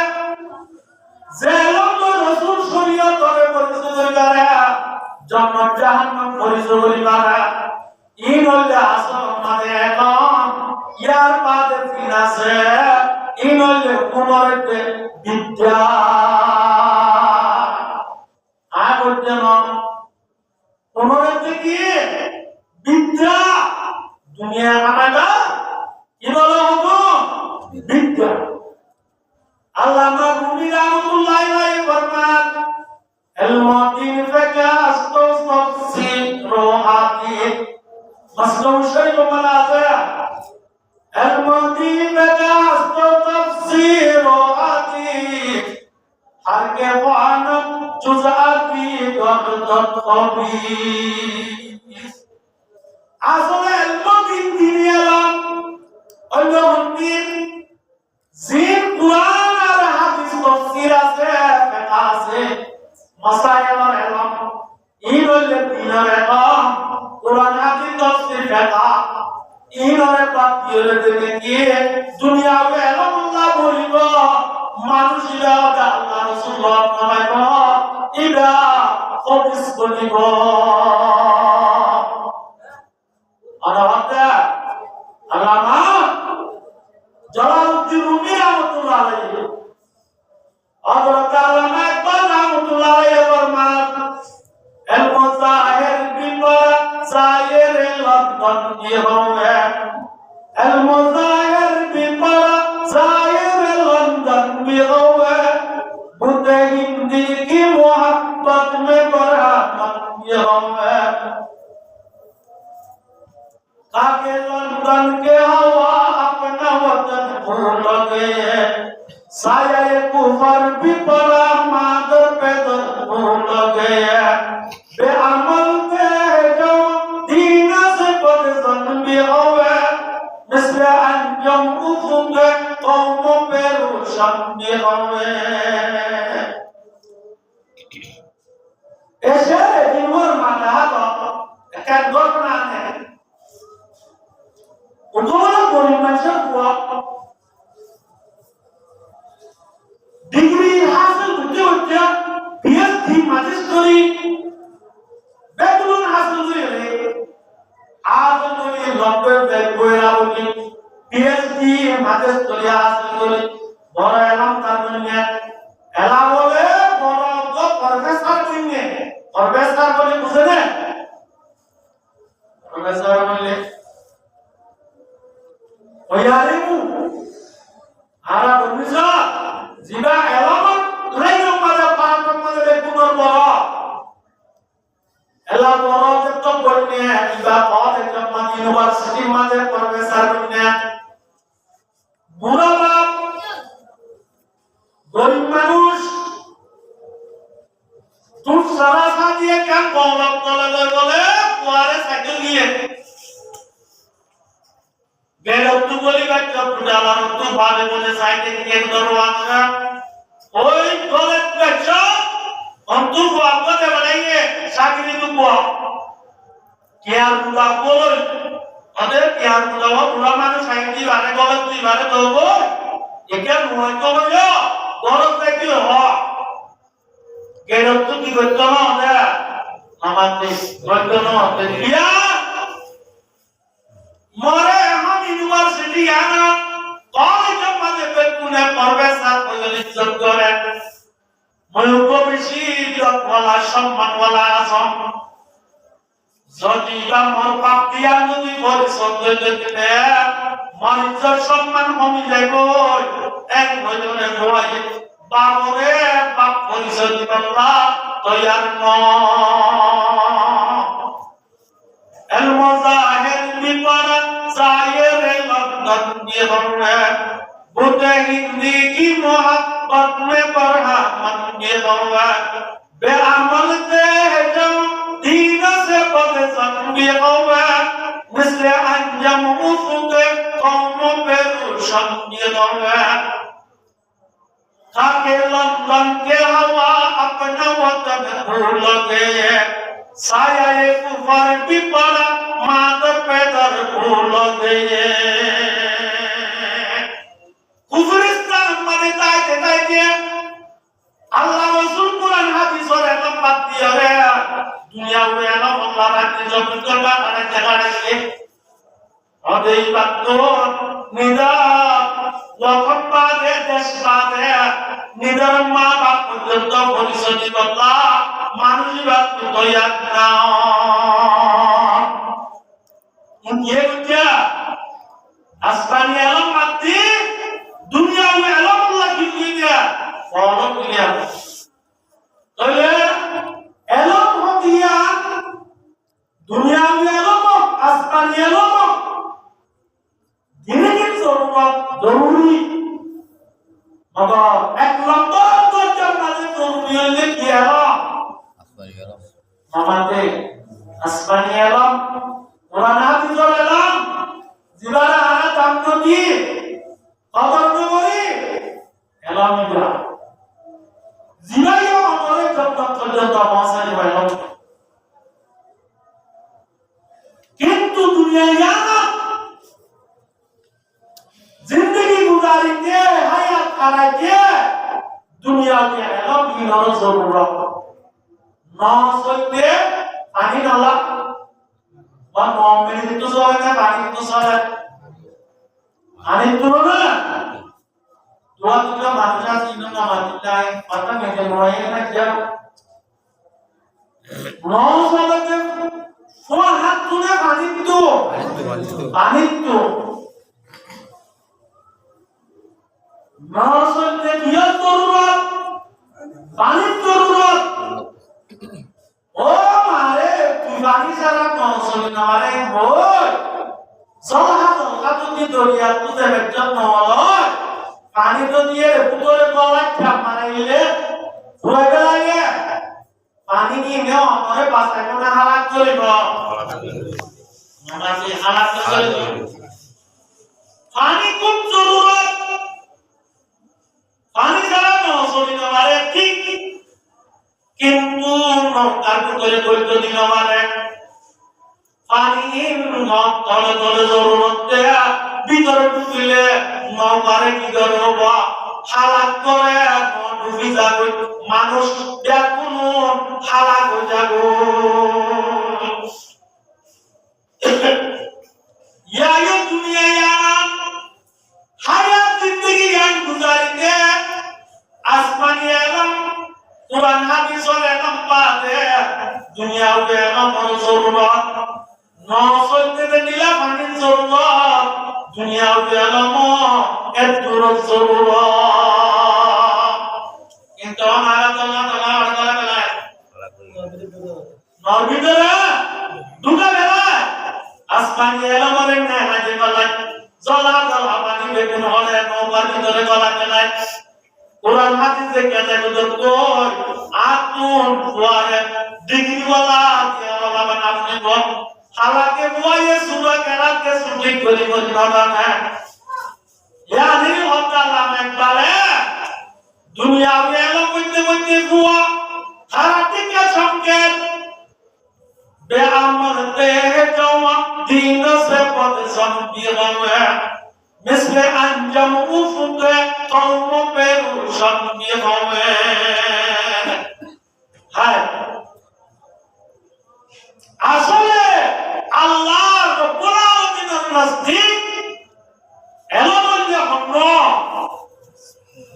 যে এলাম তো রাসূল শরীয়ত করে পরিচয় করি করে জান্নাত জাহান্নাম পরিচয় করি করে ইন হলে আসল মানে এলাম ইয়ার বাদে ফিন আছে ইন হলে কুমারতে বিদ্যা আগতে না কুমারতে কি বিদ্যা দুনিয়া কামাইবা কি বলো হতো বিদ্যা আল্লামা রুমি রাহমাতুল্লাহি আলাইহি ফরমান ইলমুদ্দিন ফাকাস তাফসীর রুহাতি মাসলুম শরীফ মানাজা ইলমুদ্দিন ফাকাস তাফসীর রুহাতি হর কে ওয়ানা জুজআতি গদত কবি আসলে ইলমুদ্দিন দিনিয়ালাম ইলমুদ্দিন জিন কুরআন আর হাদিস তাফসীর আছে ফিকহ আছে মাসাইলের ইলম ইনলে দিনের ইলম কুরআন হাদিস তাফসীর ফিকহ ইনরে পাতিরে দেবে কি দুনিয়াবে ইলমুল্লাহ বলিব মানুষিরা আল্লাহ রাসূলুল্লাহ নামাইব ইদা হাদিস বলিব আল্লাহ আল্লামা জালালউদ্দিন রুমি लंदन की होवे المظاهر بپڑا ظاہر لندن بھی ہوئے بُدھ ہندی کی محبت میں بڑا من بھی ہوئے کاکے لندن کے ہوا اپنا وطن بھول گئے سایہ کفر بھی پڑا مادر پیدر بھول گئے بے عمل تھے جو دین سے بدزن بھی ہوئے مثل انجم افق قوم پہ روشن بھی ہوئے ایسے جنور مانا تو ایک گھٹنا ہے উদ্বোধন পরিমাণের হওয়া ডিগ্রি হাসিল করতে হচ্ছে পিএইচডি ম্যাজিস্ট্রি বেতন হাসিল করে আজ যদি লন্ডন বের হয়ে পিএইচডি ম্যাজিস্ট্রি হাসিল করে বড় এলাম তার জন্য এলা বলে বড় তো প্রফেসর কইনে প্রফেসর বলে বুঝে না প্রফেসর বলে oyarimu ara bonisa jiba elamat layo pada pahaman mane bekunor boro ela boro jetto bonne jiba pode jamman university mane professor bonne bura bab gorib manush tur sarasa diye kan bolab tole bole puare cycle niye বেরোত্তু বলি বাচ্চা পুজালার তো ভালো বলে সাইডে cake দরওয়াজা ওই গলত বাচ্চা Antu বাগতে বানাইয়ে সাগরি দুবো care পুজা বল আদে কেয়ার পুজা পুরা মানুষ সাইডি বারে গলত দুই বারে দবো একে নয় তো হইলো গলত দেখি হ বেরোত্তু কি করতে না দে আমাদের করতে না দিয়া মরে ইউনিভার্সিটি আনা কলেজ মধ্যে বেকুনে প্রফেসর বলে ইজ্জত করে ময়ূক বেশি ইজ্জতওয়ালা সম্মানওয়ালা আসন যদি বা মোর পাপ দিয়া যদি পরিশ্রম দিতে মোর ইজ্জত সম্মান কমি যাইব এক ভজনে ভয় বাবরে পাপ পরিচয় দিবাল্লা তৈয়ার ন المظاهر بپڑا ظاہر لندن بھی ہوئے بُدھ ہندی کی محبت میں بڑھا من بھی ہوئے بے عمل تھے جو دین سے بدزن بھی ہوئے مثل انجم افق قوم پہ روشن بھی ہوئے کاکے لندن کے ہوا اپنا وطن بھول گئے साया कुफर भी पड़ा मादर पैदर भूल गए कुफरिस्तान माने ताइते अल्लाह रसूल कुरान हादिस और एलम बात दिया रे दुनिया में एलम अल्लाह बात जो करवा अरे जगह रे और ये बात तो निदा वफत बादे देश बादे निदर माँ बाप पर्यंत भविष्य बदला मानुषी बात तो याद ना ये क्या आसमानी आलम मत दुनिया में आलम अल्लाह की दिया फॉलो किया तो ये आलम हो दिया दुनिया में आलम आसमानी आलम दिन की जरूरी मगर एक लंबा तो जमाने जरूरी है क्या আমাদের আসমানি আলম কোরআন হাদিসের আলম জিবারা আনা দাম কি কদর করি আলম ইবা জিবাইও আমরে যত পর্যন্ত পৌঁছাই হলো কিন্তু দুনিয়ায় জানা जिंदगी गुजारी के हयात खाना के दुनिया के आलम की जरूरत ना सोचते पानी नाला वन मोमिन तो सोचते हैं पानी तो सोचते पानी तो ना dua tiga manusia sini nama kita mata meja mulai nak jam no soalnya semua hat tuh পানিত্ব পানিত্ব নসলতে কি জরুরত পানির জরুরত ও মারে তুই পানি ছাড়া নসলি না রে বল জলহা যদি দরিয়া তুতে একজন নয় পানি তো দিয়ে পুকুরে গলায় চাপ মারাইলে হয়ে লাগে পানি নিয়ে নেও আমারে বাসায় কোনা হালাত করিব আমাকে হালাত করিব পানি খুব জরুরত পানি ছাড়া নসলি না রে ঠিক কিন্তু নৌকার ভিতরে বৈধ দিন মানে পানি তলে তলে জরুরত দেয়া ভিতরে ঢুকিলে নৌকারে কি করব হালাক করে ডুবি যাবে মানুষ দেখুন হালাক হয়ে যাবো ইয়ায়ো দুনিয়া ইয়ান হায়াত জিন্দেগি ইয়ান গুজারিতে আসমানি এলম কুরআন হাদিসের এলম পাতে দুনিয়া উঠে এলম জরুরত নসলতে দিলা পানির জরুরত দুনিয়া উঠে এলম এতর জরুরত কিন্তু আমার তাআলা নর ভিতরে দুটা বেলা আসমানি এলমের নেহাজে গলায় জলা জলা পানি বেগুন হলে নৌকার ভিতরে গলা গলায় কোরআন হাদিসে কেটে গদর কই আতুন ফুয়ারে ডিগ্রি वाला দিয়ে বাবা আপনি বল হালাকে বুয়ায়ে সুরা কেরাতে সুটি করি বলি বাবা না ইয়ানি হতালা একবারে দুনিয়া এলো কইতে কইতে বুয়া হারাতে কে সংকেত বেআমরতে জওয়া দিন সে পদ সম্পি হবে مثل انجم افق قوم পেরুশন কি হবে হায় আসলে আল্লাহ রব্বুল আলামিনের নজদিক এলমুল্লাহ হলো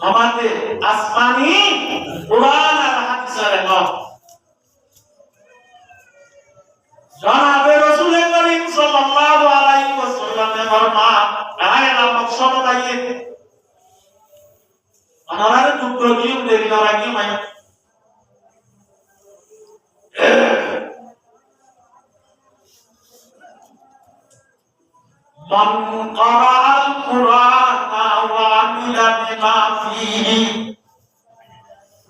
আমাদের আসমানি কুরআন আর হাদিসের এলম জনাবে রাসূল করিম সাল্লাল্লাহু আলাইহি ওয়াসাল্লামের ফরমান আয়না মকসদ দাইয়ে আমারে দুটো নিয়ম দেরি না রাখি মাই মান ক্বারাআল কুরআনা ওয়া আমিলা বিমা ফীহি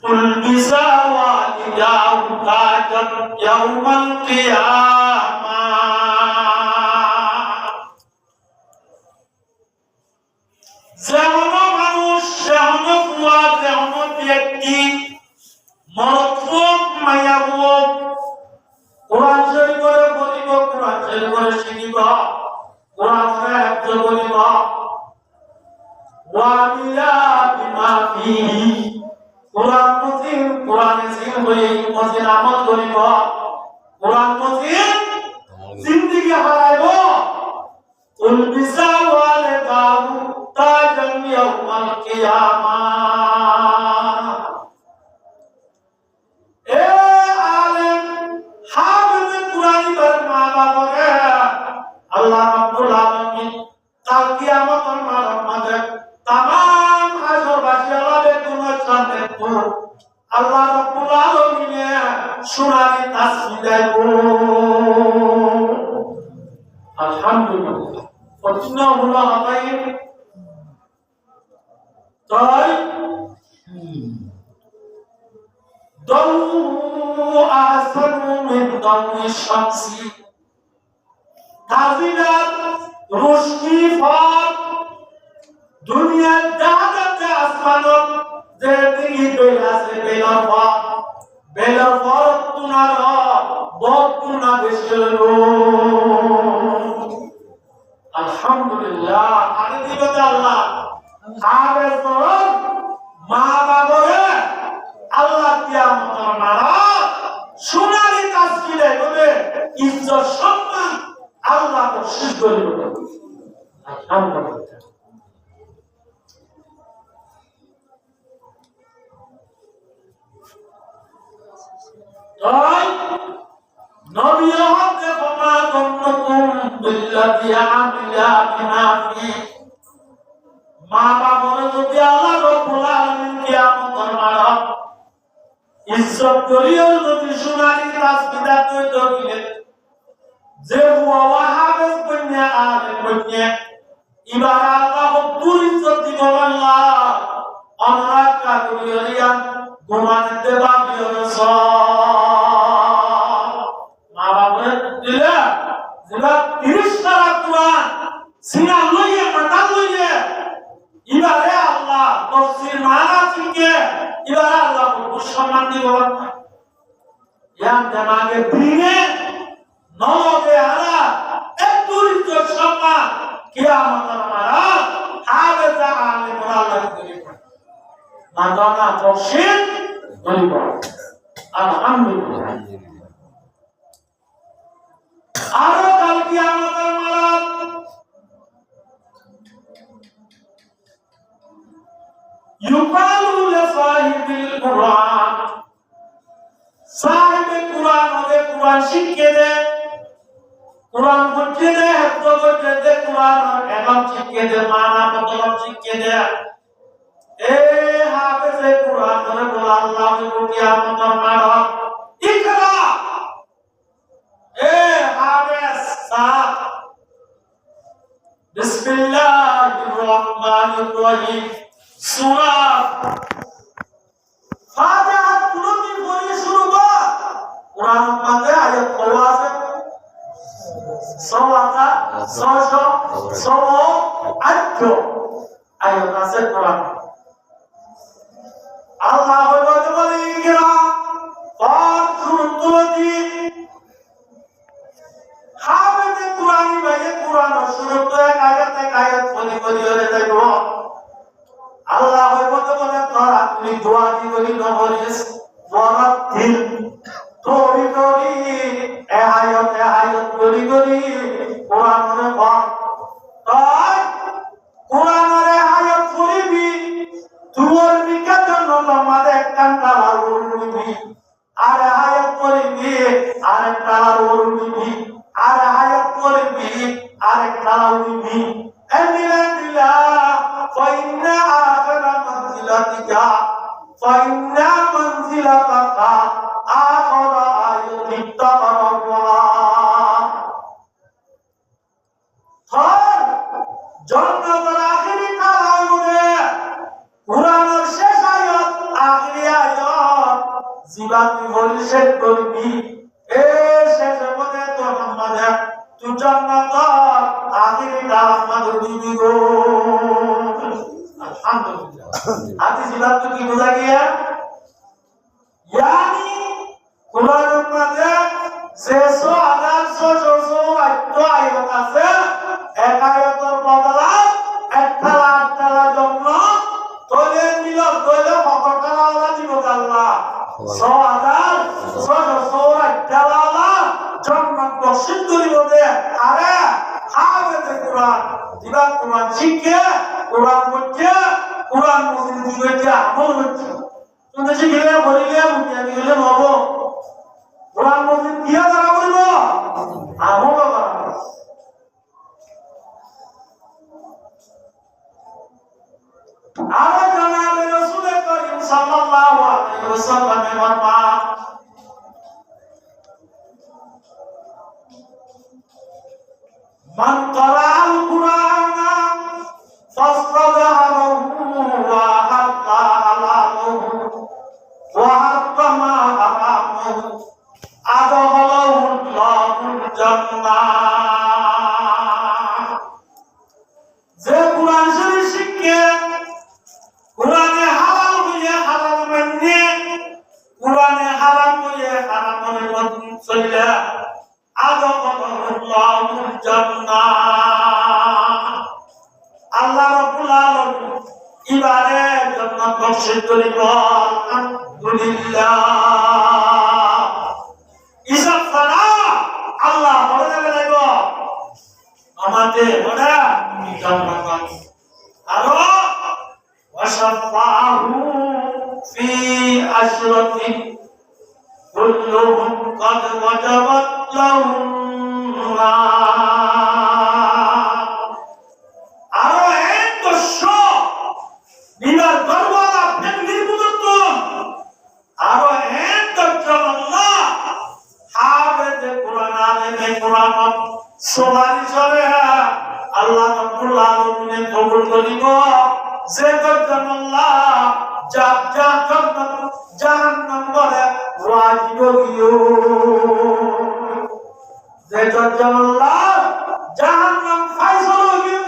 উলবিসা ওয়ালিদাহু তাজান ইয়াউমাল কিয়ামাহ যেমন মানুষ যেমন বুয়া যেমন ব্যক্তি মরদ মায়া বুয়া কোরআন শরীফ করে বলিব কোরআন শরীফ করে শিখিব কোরআন হেফজ করিব ওয়ামিলা বিমা ফীহি কোরআন মজিদ কোরআনে জিন হয়ে মজিদ আমল করিব কোরআন মজিদ জিন্দেগি হারাইব উলবিসা ওয়ালিদাহু তাজান ইয়াউমাল কিয়ামাহ এ আলেম হাফেজ কুরআন এর মা বাবারে আল্লাহ রাব্বুল আলামিন কাল কিয়ামতের মাঝে तमाम হাসরবাসী আলাদা কোন সাথে তো আল্লাহ রাব্বুল আলামিন শুনানি তাসবিহ দেব আলহামদুলিল্লাহ প্রশ্ন হলো ভাই তাই দাউ আহসানু মিন দাউই শামসি তাজিলাত রোশনি ফাত দুনিয়ার দাদাতে আসমানত যে দিকে বেলাসে বেলার পর তুনার বকুনা বেশল আলহামদুলিল্লাহ আরে দিবতে আল্লাহ আবে তোর মা বাবারে আল্লাহ কিয়ামতের মারা সোনালি তাসবিহ বলে ইজ্জত সম্মান আল্লাহ বখশিশ করিব আলহামদুলিল্লাহ তাই নবী হতে ফমা গন্নকু الذي عمل بما فيه মা বাবার যদি আল্লাহ রব্বুল আলামিন কিয়ামতের মাঠ ইজ্জত করিও যদি সোনালী তাসবিহা তৈরি করিলেন যে ওয়া হাফেজ বন্যা আলেম বন্যা ইবার আল্লাহ তুর ইজ্জত দিব আল্লাহ আমরা কাকুরিয়া ঘুমাতে দেবা বিয়স মা বাবার দিলে যেটা 30 টাকা কুরআন সিনা লইয়ে মাথা লইয়ে ইবারে আল্লাহ তফসির মানা শিখে ইবারে আল্লাহ সম্মান দিব ইয়াম জামাকে দিনে নলবে আলা একটু ইজ্জত সম্মান কিয়ামতের মাঠ হাবেজা আলিম আল্লাহ করিব মাদানা তফসির করিব আলহামদুলিল্লাহ আর কাল কিয়ামতের মাঠ يقال لصاحب القرآن صاحب القرآن ওদের কুরআন শিখিয়ে দে কুরআন বুঝিয়ে দে হেফজ করে দে কুরআন এলম শিখিয়ে দে মানা মতলব শিখিয়ে দে এ হাফেজে কুরআন করে বল আল্লাহ কিয়ামতের মাঠ ইকরা এ হাফেজ সাহ বিসমিল্লাহির রহমানির রহিম সূরা ফাতিহা তুলতি পড়ে শুরু কর কোরআন মধ্যে আয়াত কত আছে 608 আয়াত আছে কোরআন আল্লাহ বলে ইকরা পাঠ শুরু তুলতি হাফেজে কুরআনি ভাই কোরআন শুরু তো এক আয়াত পড়ে হয়ে যাইব আল্লাহ হয়তো বলে তোরা তুমি দোয়া কি করি নবরিস ওয়ারাতিল তোরি তোরি আয়াত করি কোরআনের পড় তাই কোরআনের আয়াত পড়বি তোর বিকার জন্য তোমাদের একখানটা উড়বি আর আয়াত পড়বি আরেকটা উড়বি আর আয়াত পড়বি আরেকটা উড়বি এন্দিলা فإن آخر منزلتك آخر آية تقرأها হর জন্নতের আখিরি কালামে কুরআনের শেষ আয়াত আখিরি আয়াত জীবাতি পরিশেষ করবি এ শেষে মধ্যে তো মোহাম্মদ তু জান্নাতের আখিরি কালাম দিবি গো আলহামদুলিল্লাহ আদি জিবাত তো কি বোঝা গিয়া यानी কুরআনের মধ্যে 6,608 আয়াত আছে এক আয়াতের বদলে একটা আটটা জন্য তোলে নিল তোলে কতটা আল্লাহ দিব আল্লাহ 6,608 আল্লাহ জান্নাত বসিত দিব দে আরে হাফেজে কুরআন জিবাত কুরআন শিখে কুরআন পড়ছে কুরআন মুসলিম দিকে আমল হচ্ছে তুমি শিখলে বলিলে বুঝিয়ে দিলে নব কুরআন মুসলিম দিয়া দ্বারা বলব আমল করা আর জানাবে রাসূল করিম সাল্লাল্লাহু আলাইহি ওয়াসাল্লামের ফরমান মান ক্বারাআল কুরআনা ফাসতাযহারু ওয়া হাত্তা হালালুহু ওয়া হাত্তামা হারামুহু আদখালাহুল্লাহুল জান্নাহ যে কুরআন শরীফ শিখে কুরআনে হালাল হইয়া হালাল মানে কুরআনে হারাম হইয়া হারামের মধ্যে চলে আদখালাহুল্লাহুল জান্নাহ আল্লাহ রাব্বুল আলামিন ইবারে জান্নাত বখশিশ করিব আলহামদুলিল্লাহ ইসব সারা আল্লাহ বলে দেবে লাগব আমাদের বড়া জান্নাত আরো ওয়াশফাহু ফি আশরাতি কুল্লুহুম ক্বাদ ওয়াজাবাত লাহুম বানাইলে কোরআন সুপারিশ করে আল্লাহ রাব্বুল আলামিন কবুল করিব যে দরজন আল্লাহ জাহান্নাম বলে ওয়াজিব গিয়ে যে দরজন আল্লাহ জাহান্নাম ফাইসল গিয়ে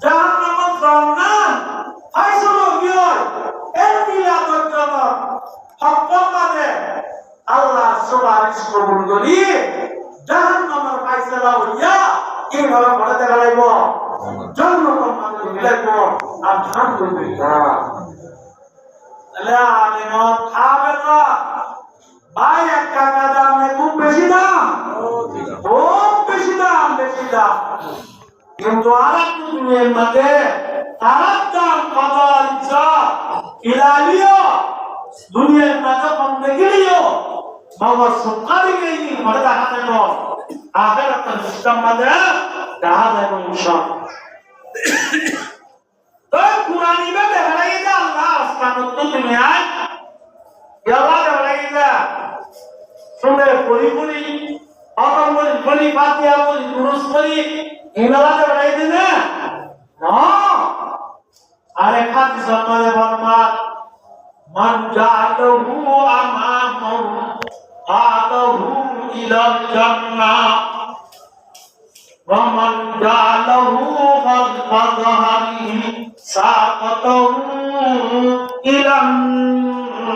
জাহান্নাম জান্না ফাইসল গিয়ে এর দিলা দরজন হক মানে আল্লাহ সুপারিশ কবুল করি জাহান্নামের ফাইসলা হইয়া কিভাবে পড়ে দেখা লাগব জান্নাতের মধ্যে মিলাইব আলহামদুলিল্লাহ আল্লাহ আমিন খাবে না ভাই এক টাকা দাম খুব বেশি দাম বেশি দাম কিন্তু আরেক দুনিয়ার মধ্যে তার দাম কদর ইজ্জত ইলালিও দুনিয়ার মধ্যে কম দেখিলিও বাবা সুকারি গেই মনে দেখা দেব আখিরাতের সিস্টেম মধ্যে দেখা দেব ইনশাআল্লাহ তো কুরআন ইবে দেখা লাগে আল্লাহ আসমানত দুনিয়ায় আল্লাহ দেখা লাগে শুনে পরিপূর্ণ অতম বলি ফাতিহা বলি দুরূস বলি এগুলা দেখা লাগে না আরে হাদিস মধ্যে ফরমান মান জাআলাহু আমামাহু আতাহু ইলাল জান্নাহ ওয়া মান জাআলাহু খালফা যাহরিহি সাকাতাহু ইলান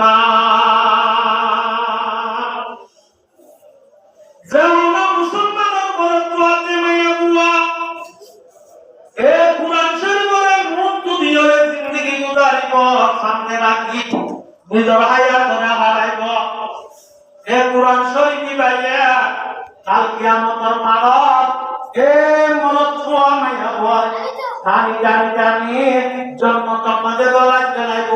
নার যেমন মুসলমানের বরকতে মাইয়া বুয়া এ কুরআন শরীফের মুক্ত দিয়ে জিন্দেগি গুজারিব সামনে রাখি নিজের হায়াত না হারাইব এ কুরআন শরীফ বাইয়া কাল কিয়ামতের মারত এ মনত ছোয়া মাইয়া বল টানি টানি টানি জন্মতর মাঝে গলায় চলাইব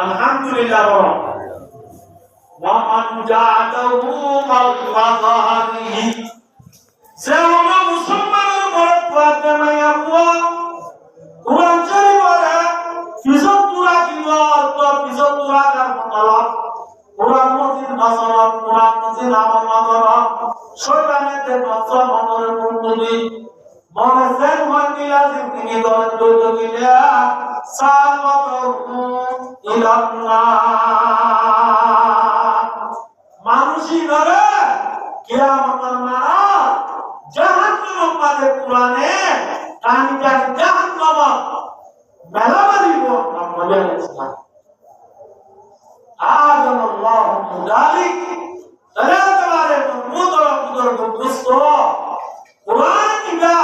আলহামদুলিল্লাহ ওয়া মান জাআলাহু খালফা যাহরিহি সেওনা মুসলমানের বরকতে মাইয়া বুয়া কুরআন শরীফের ফিজত তুরা কিওয়ার তো ফিজত তুরা কার মতলব কুরআন মজিদ মাসালাত কুরআন মজিদ আমল মাদরা শয়তানের নজর মনের মুন্ডি মনে সেন হয় কিলা জিন্দেগি দরদ দইতো কিলা সামাতু ইলান্না মানুষই ঘরে কিয়ামতের মারা জাহান্নামের মাঝে কুরআনে টানি টানি জাহান্নাম মেলা মারিব আমাদের ইসলাম আদম আল্লাহ মুদালিক তারাতারে মুদর দুস্ত কুরআন ইবা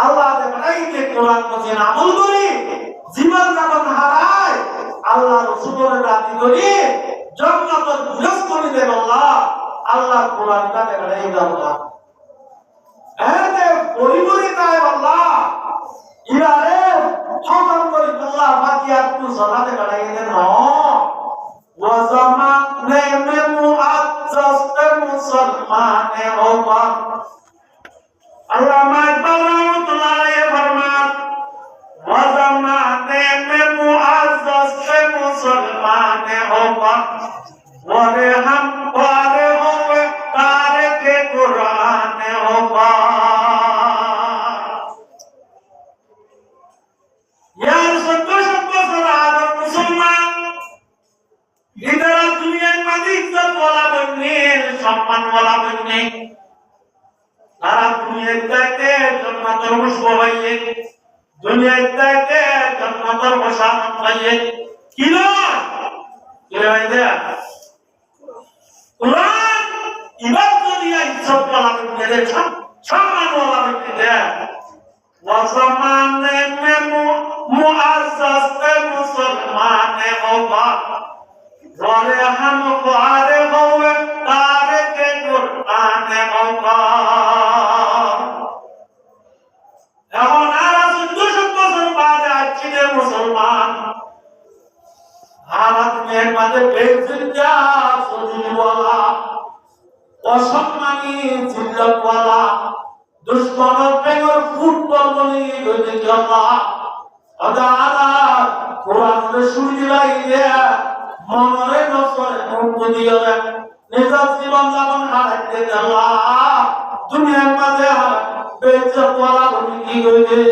আল্লাহ দেখাইতে কুরআন মধ্যে আমল করি জীবন যাপন হারায় আল্লাহ রাসূলের দাবি করি জান্নাতের বুঝ করে দেব আল্লাহ কুরআন কা দেখাই আল্লাহ এতে পরিবর্তিতায় আল্লাহ ইরারে খতম করে আল্লাহ ফাতিহা কু সালাতে দেখাই দেন ওয়া জামানে মে মুআজ্জাজ মুসলমানে ওমা আল্লামা ইকবাল রাহমাতুল্লাহ আলাইহি ফরমান ওয়া জামানে মে মুআজ্জাজ মুসলমানে ওমা ওয়ারে হাম ওয়ারে হোয়ে তারে কে কুরআনে ওমা ইয়ার সত্য সারা মুসলমান ইদারা দুনিয়ার মাঝে ইজ্জত ওয়ালা বন্নে সম্মান ওয়ালা বন্নে তারা দুনিয়ার চাইতে জান্নাতের খুশবু পাইয়ে দুনিয়ার চাইতে জান্নাতের বসামত পাইয়ে কি নয় ভাইদা কুরআন ইবাদত দিয়া ইজ্জত ওয়ালা বন্নে সম্মান ওয়ালা বন্নে ওয়া জামানে মে মুআজ্জাজ মুসলমানে ওবা ওয়ারে হাম ওয়ারে হোয়ে তারে কে কুরআনে ওবা এখন আর 200 বছর বাদে আজকে মুসলমান ভারত মেয়ের মাঝে বেজিন্দা সজিওয়ালা অসম্মানী জিল্লাতওয়ালা দুশ্মনের পেঙ্গর ফুটবল বলি গজে গলা আদারা কোরআনের সুরি দিলাই মনরে নসরে মুক্ত দিও নিজের জীবন যাপন হারাইতে আল্লাহ দুনিয়ার মাঝে বেইজ্জত ওয়ালা তুমি কি কইলে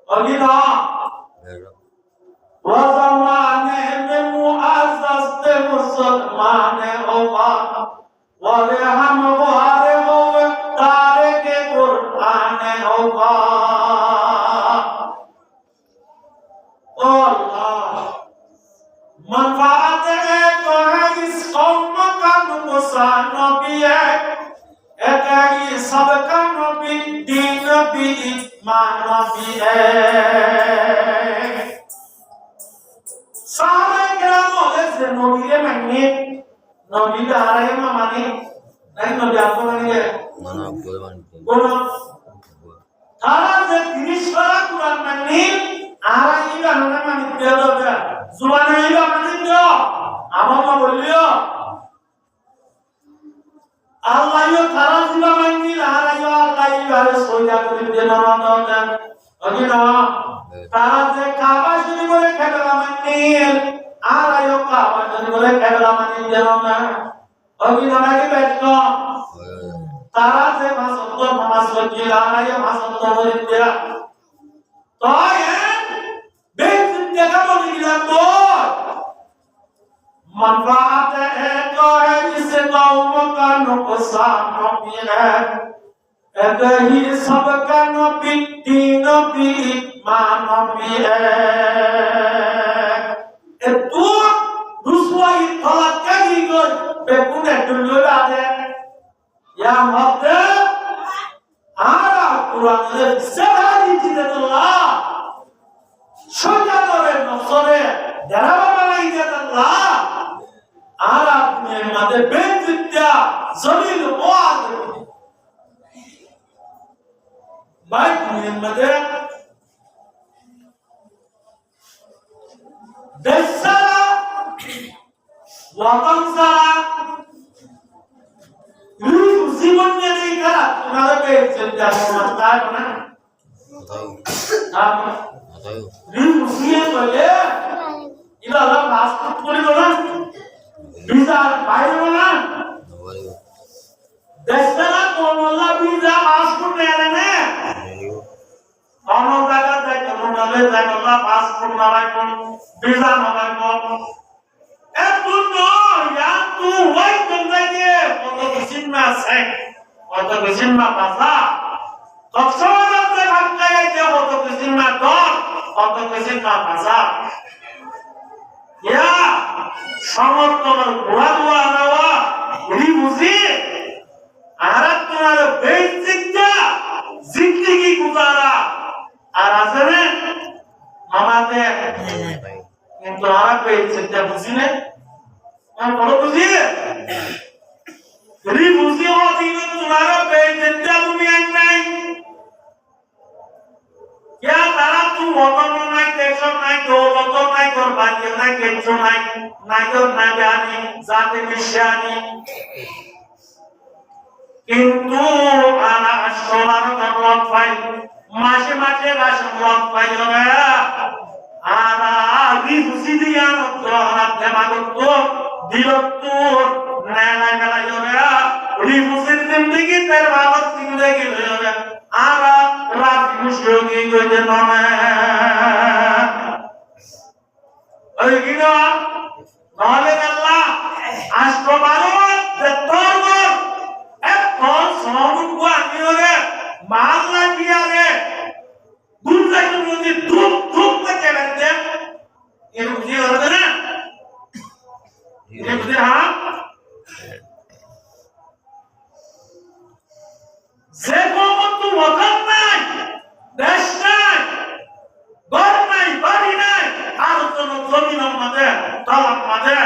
অগিনা ওয়াজামানে মে মুআজ্জাজতে মুসলমানে ওয়া ওয়ালে হাম ওয়ারে ওয়া তারিকে কুরআনে ওয়া আল্লাহ manfaat ko hadis qaum kan musa nabi ekari sabka nabi din nabi man nabi sahabat kiram oleh nabi re mani nabi darai ma mani nai nabi apo mani mana bola tara je 30 para quran mani ara iba hana mani dedo da জুবানে ইবা মানে দিও আমা বলিও আল্লাহও তারা জিবা মানি লারাইও আল্লাহ ইবারে সইয়া করে দেন না দেন অগিন তারা যে কাবা শুনি বলে খেলা মানি আরাইও কাবা শুনি বলে খেলা মানি দেন না অগিন নাকি বেটো তারা যে ভাষণ নামাজ পড়ি লারাইও ভাষণ বলে দেয়া তো দেখা বলি দিলাম তো manfaat eko ise kaum ka nuqsan nabira adahi sabka nabi din nabi man nabi itu ruswai tolak kali gol pekune dulu ada yang ada ara Quran le sehari tidak Allah সজাদরের নসরে দাঁড়াবা বানাইতে আল্লাহ আর আপনি আমাদের বেঞ্জিত্যা জলিল ওয়াদ ভাই তুমি আমাদের দেশালা ওয়াতন সারা জীবন নিয়ে নেই খারা তোমাদের বেঞ্জিত্যা মোহাম্মদ তাই না Ribusiye bole, ila la passport kori bola, visa bayar bola, deshana konola visa passport nere ne, kono jaga jai kono nale jai kono passport nalai kono visa nalai kono, etu no ya tu wai kondaiye, kono kisin ma sek, kono kisin ma pasa, koksola se bhagkai je kono kisin ma dor. কত কিছু না ভাষা ইয়া সমর্থন ঘোড়া ঘোড়া নেওয়া এই বুঝি আর তোমার বেসিকটা জিন্দগি গুজারা আর আছে না আমাদের কিন্তু আর বেসিকটা বুঝি না আর বড় বুঝি এই বুঝি হতি তোমার বেসিকটা তুমি নাই क्या तारा तू वतन নাই দেশন নাই দৌলত নাই কুরবানি নাই কিছু নাই নাইও না জানি জাতি বিশানি কিন্তু আনা সোনার দরলত পাই মাসে মাসে রাশন রত পাই না আরা রিজুসি দিয়া নতরা দেমাগত দিলত নেলা গলা ইরা রিজুসির জিন্দেগি তের বাদত জিন্দেগি হইরা আরা রাত মুশকিল কইতে না ওই গিনা নালে আল্লাহ আজকে বারবার যে তোর এখন সমুদ্র আনিওরে মাল লাগিয়া রে গুন্ডা যদি ধুপ ধুপ করে বেঁধে এর বুঝি হবে না এর বুঝি হ্যাঁ যে কোমত ওখান নাই দেশ নাই ঘর নাই বাড়ি নাই আর কোন জমিন আমাদের তালাক আমাদের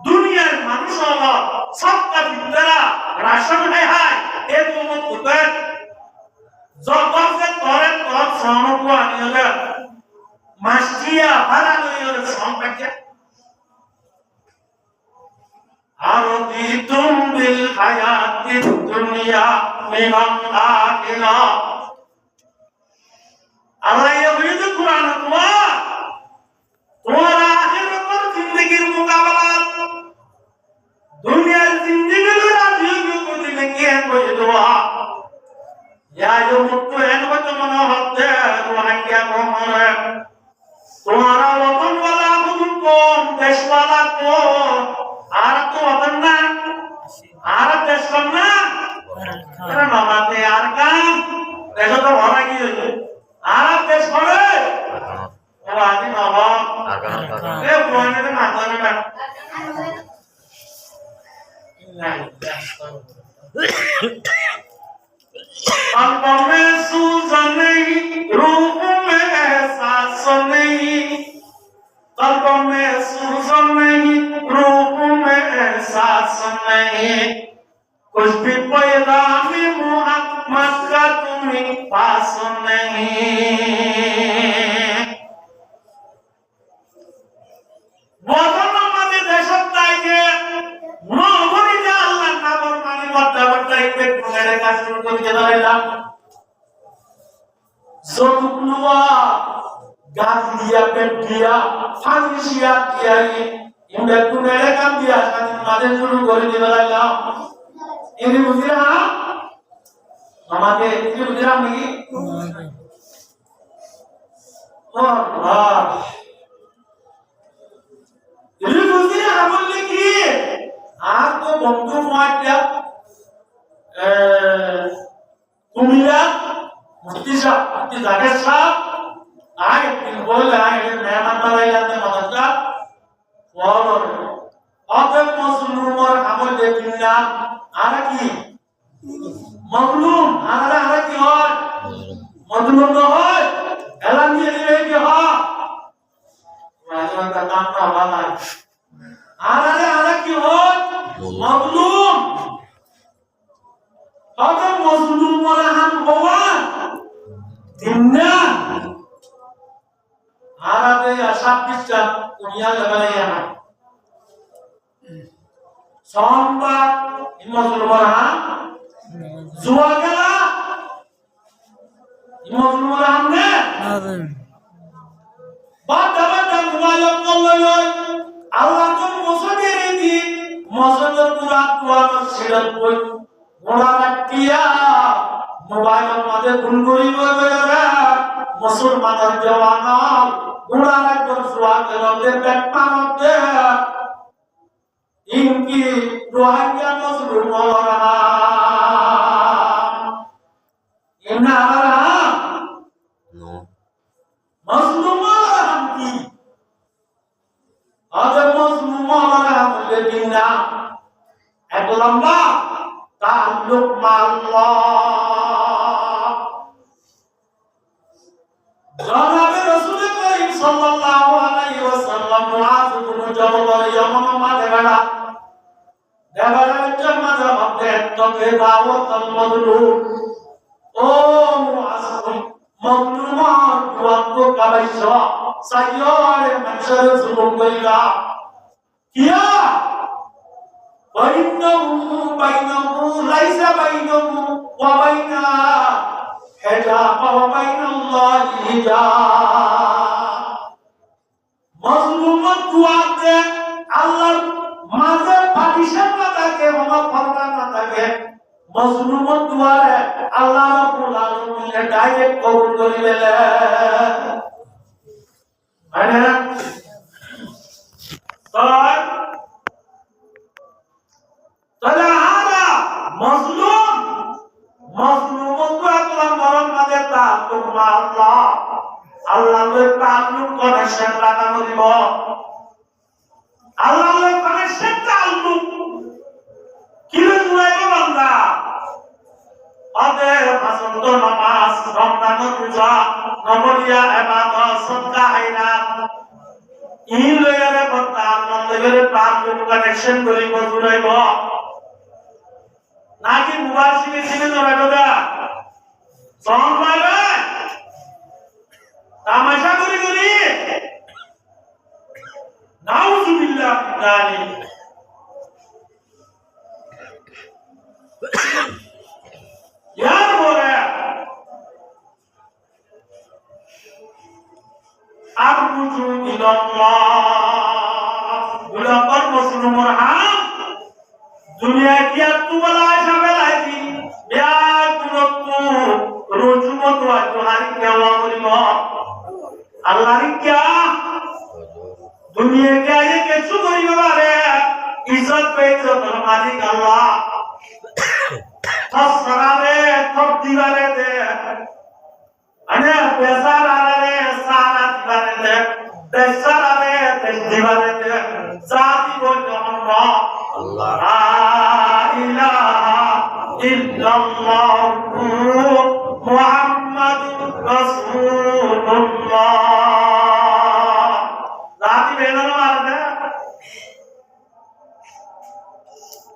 দুনিয়ার মানুষ হলো সবটা বিদ্যারা রাশন হয় এই কোমত উঠেন যত যে করে তত সমগ্র আনিলে মাস্টিয়া ভাড়া লইলে সম্পর্কে أرضيتم بالحياة الدنيا من الآخرة الله يريد القرآن তোমার আখিরাতের জিন্দেগির মোকাবেলা আয়ো মুক্ত এন হয়তো মনে হচ্ছে রোহাঙ্গিয়া কমরে তোমারা ওতনওয়ালা বুঝুন কোন দেশওয়ালা কোন আর তো ওতন না আর দেশ কম না আরে মামাতে আর কাম দেখো তো ভরা কি হইছে আর দেশ করে ও আদি বাবা এ কোনে না মাথা না आंखों में सूजन नहीं, रूह में एहसास नहीं, आंखों में सूजन नहीं, रूह में एहसास नहीं, कुछ भी पैगाम मोहम्मद का तुम्हें पास नहीं। বর্তমানে দেশত তাইকে নগরী যে আল্লাহ নামর মানি বর্তমানে পেট ফুলে কাজ শুরু করে দিলাম যতগুলো গাছ দিয়া পেট দিয়া ফাংশিয়া দিয়া ইন্দা কুনে কাম দিয়া স্বাধীন মাঝে শুরু করে দিলাম ইনি বুঝিরা আমাকে কি বুঝিরা নাকি আল্লাহ ini mesti amal lagi. Aku bantu muatnya. Kumila, mesti sah, mesti jaga sah. Aye, timbul aye, memang balai yang termasuk. Walau, apa Muslim orang amal lekinya, ada ki. Maklum, ada ki hal. Maklum dah hal. Elam dia lagi hal. Macam kata apa? Ada ki hot, mazlum. Ada mazlum orang bawa. Dinnya. Ada yang sabit jam dunia lebaran. Sampai mazlum orang. Zuagala. Mazlum orang ne? Bata mualaf Allah Allah ko mosodere di mosodor pura tuana siral koi gola rakkiya mobile made gunguri boyara musulmanar jawana gola rakkor suagale bekmanote inki rohingya muslim ora inna no mazlum ada mazlum orang ledina eklamba ta'alluq ma'allah janabe rasul karim sallallahu alaihi wasallam muaz bin jabal yamama madara jamada abde toke dawat al madlum o muaz mazluman duatko kabaisha sayore manshar zulum kariga kiya bainahu laisa bainahu wa baina hijab wa baina Allah hijab mazlumat duate Allah maze partition na থাকে ওমা পর্দা না থাকে mazlumat duare Allah rabbul alamin direct কবুল করে নিলেন Ada soal ada mazlum itu adalah orang mati takluk Allah Allah le takluk connection লাগানো দিব Allah le connection takluk কি বুঝাইবো বান্দা আদের পছন্দ নামাজ রমজানের রোজা নবলিয়া ইবাদত সদকা খায়রাত ই লয়ারে বর্তা আনন্দে প্রাণ কানেকশন করিব জুড়াইব নাকি মোবাইল সিনে জড়াইব দা সং পাইবে তামাশা করি নাউজুবিল্লাহ জানি यार हो रहा अब रुजू इल्लाह गुलाबर मुस्लिम रहा दुनिया की तू बला शामिल है जी या तू বেইজ্জতের মালিক আল্লাহ সরারে সব দিবারে দে আনে বেসারারে সারা দিবারে দে বেসারারে দিবারে দে জাতি বজন্য আল্লাহ লা ইলাহা ইল্লাল্লাহ মুহাম্মাদুর রাসূলুল্লাহ জাতি বেনানো মারবে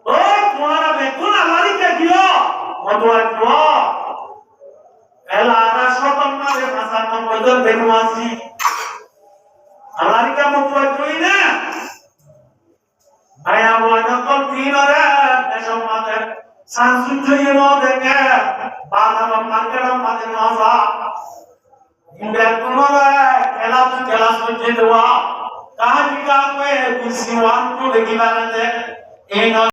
ও তোমারা বেকুন আল্লাহই কে দিও মতওয়াজ দিও এলা আরা শতন্নারে ভাষা নম্বর বেনুয়াসি আল্লাহই কে মতওয়াজ দিই না আয়া ওয়াদা কোন দিনরে দেশমাতে সানসুজয়ে নো দেখে বাজার মার্কেটে মাঝে নজা ইন্ডিয়া কোনরে খেলা সজ্জে দেওয়া কাহিকা কয়ে কুসি ওয়ান টু দেখিবারে এই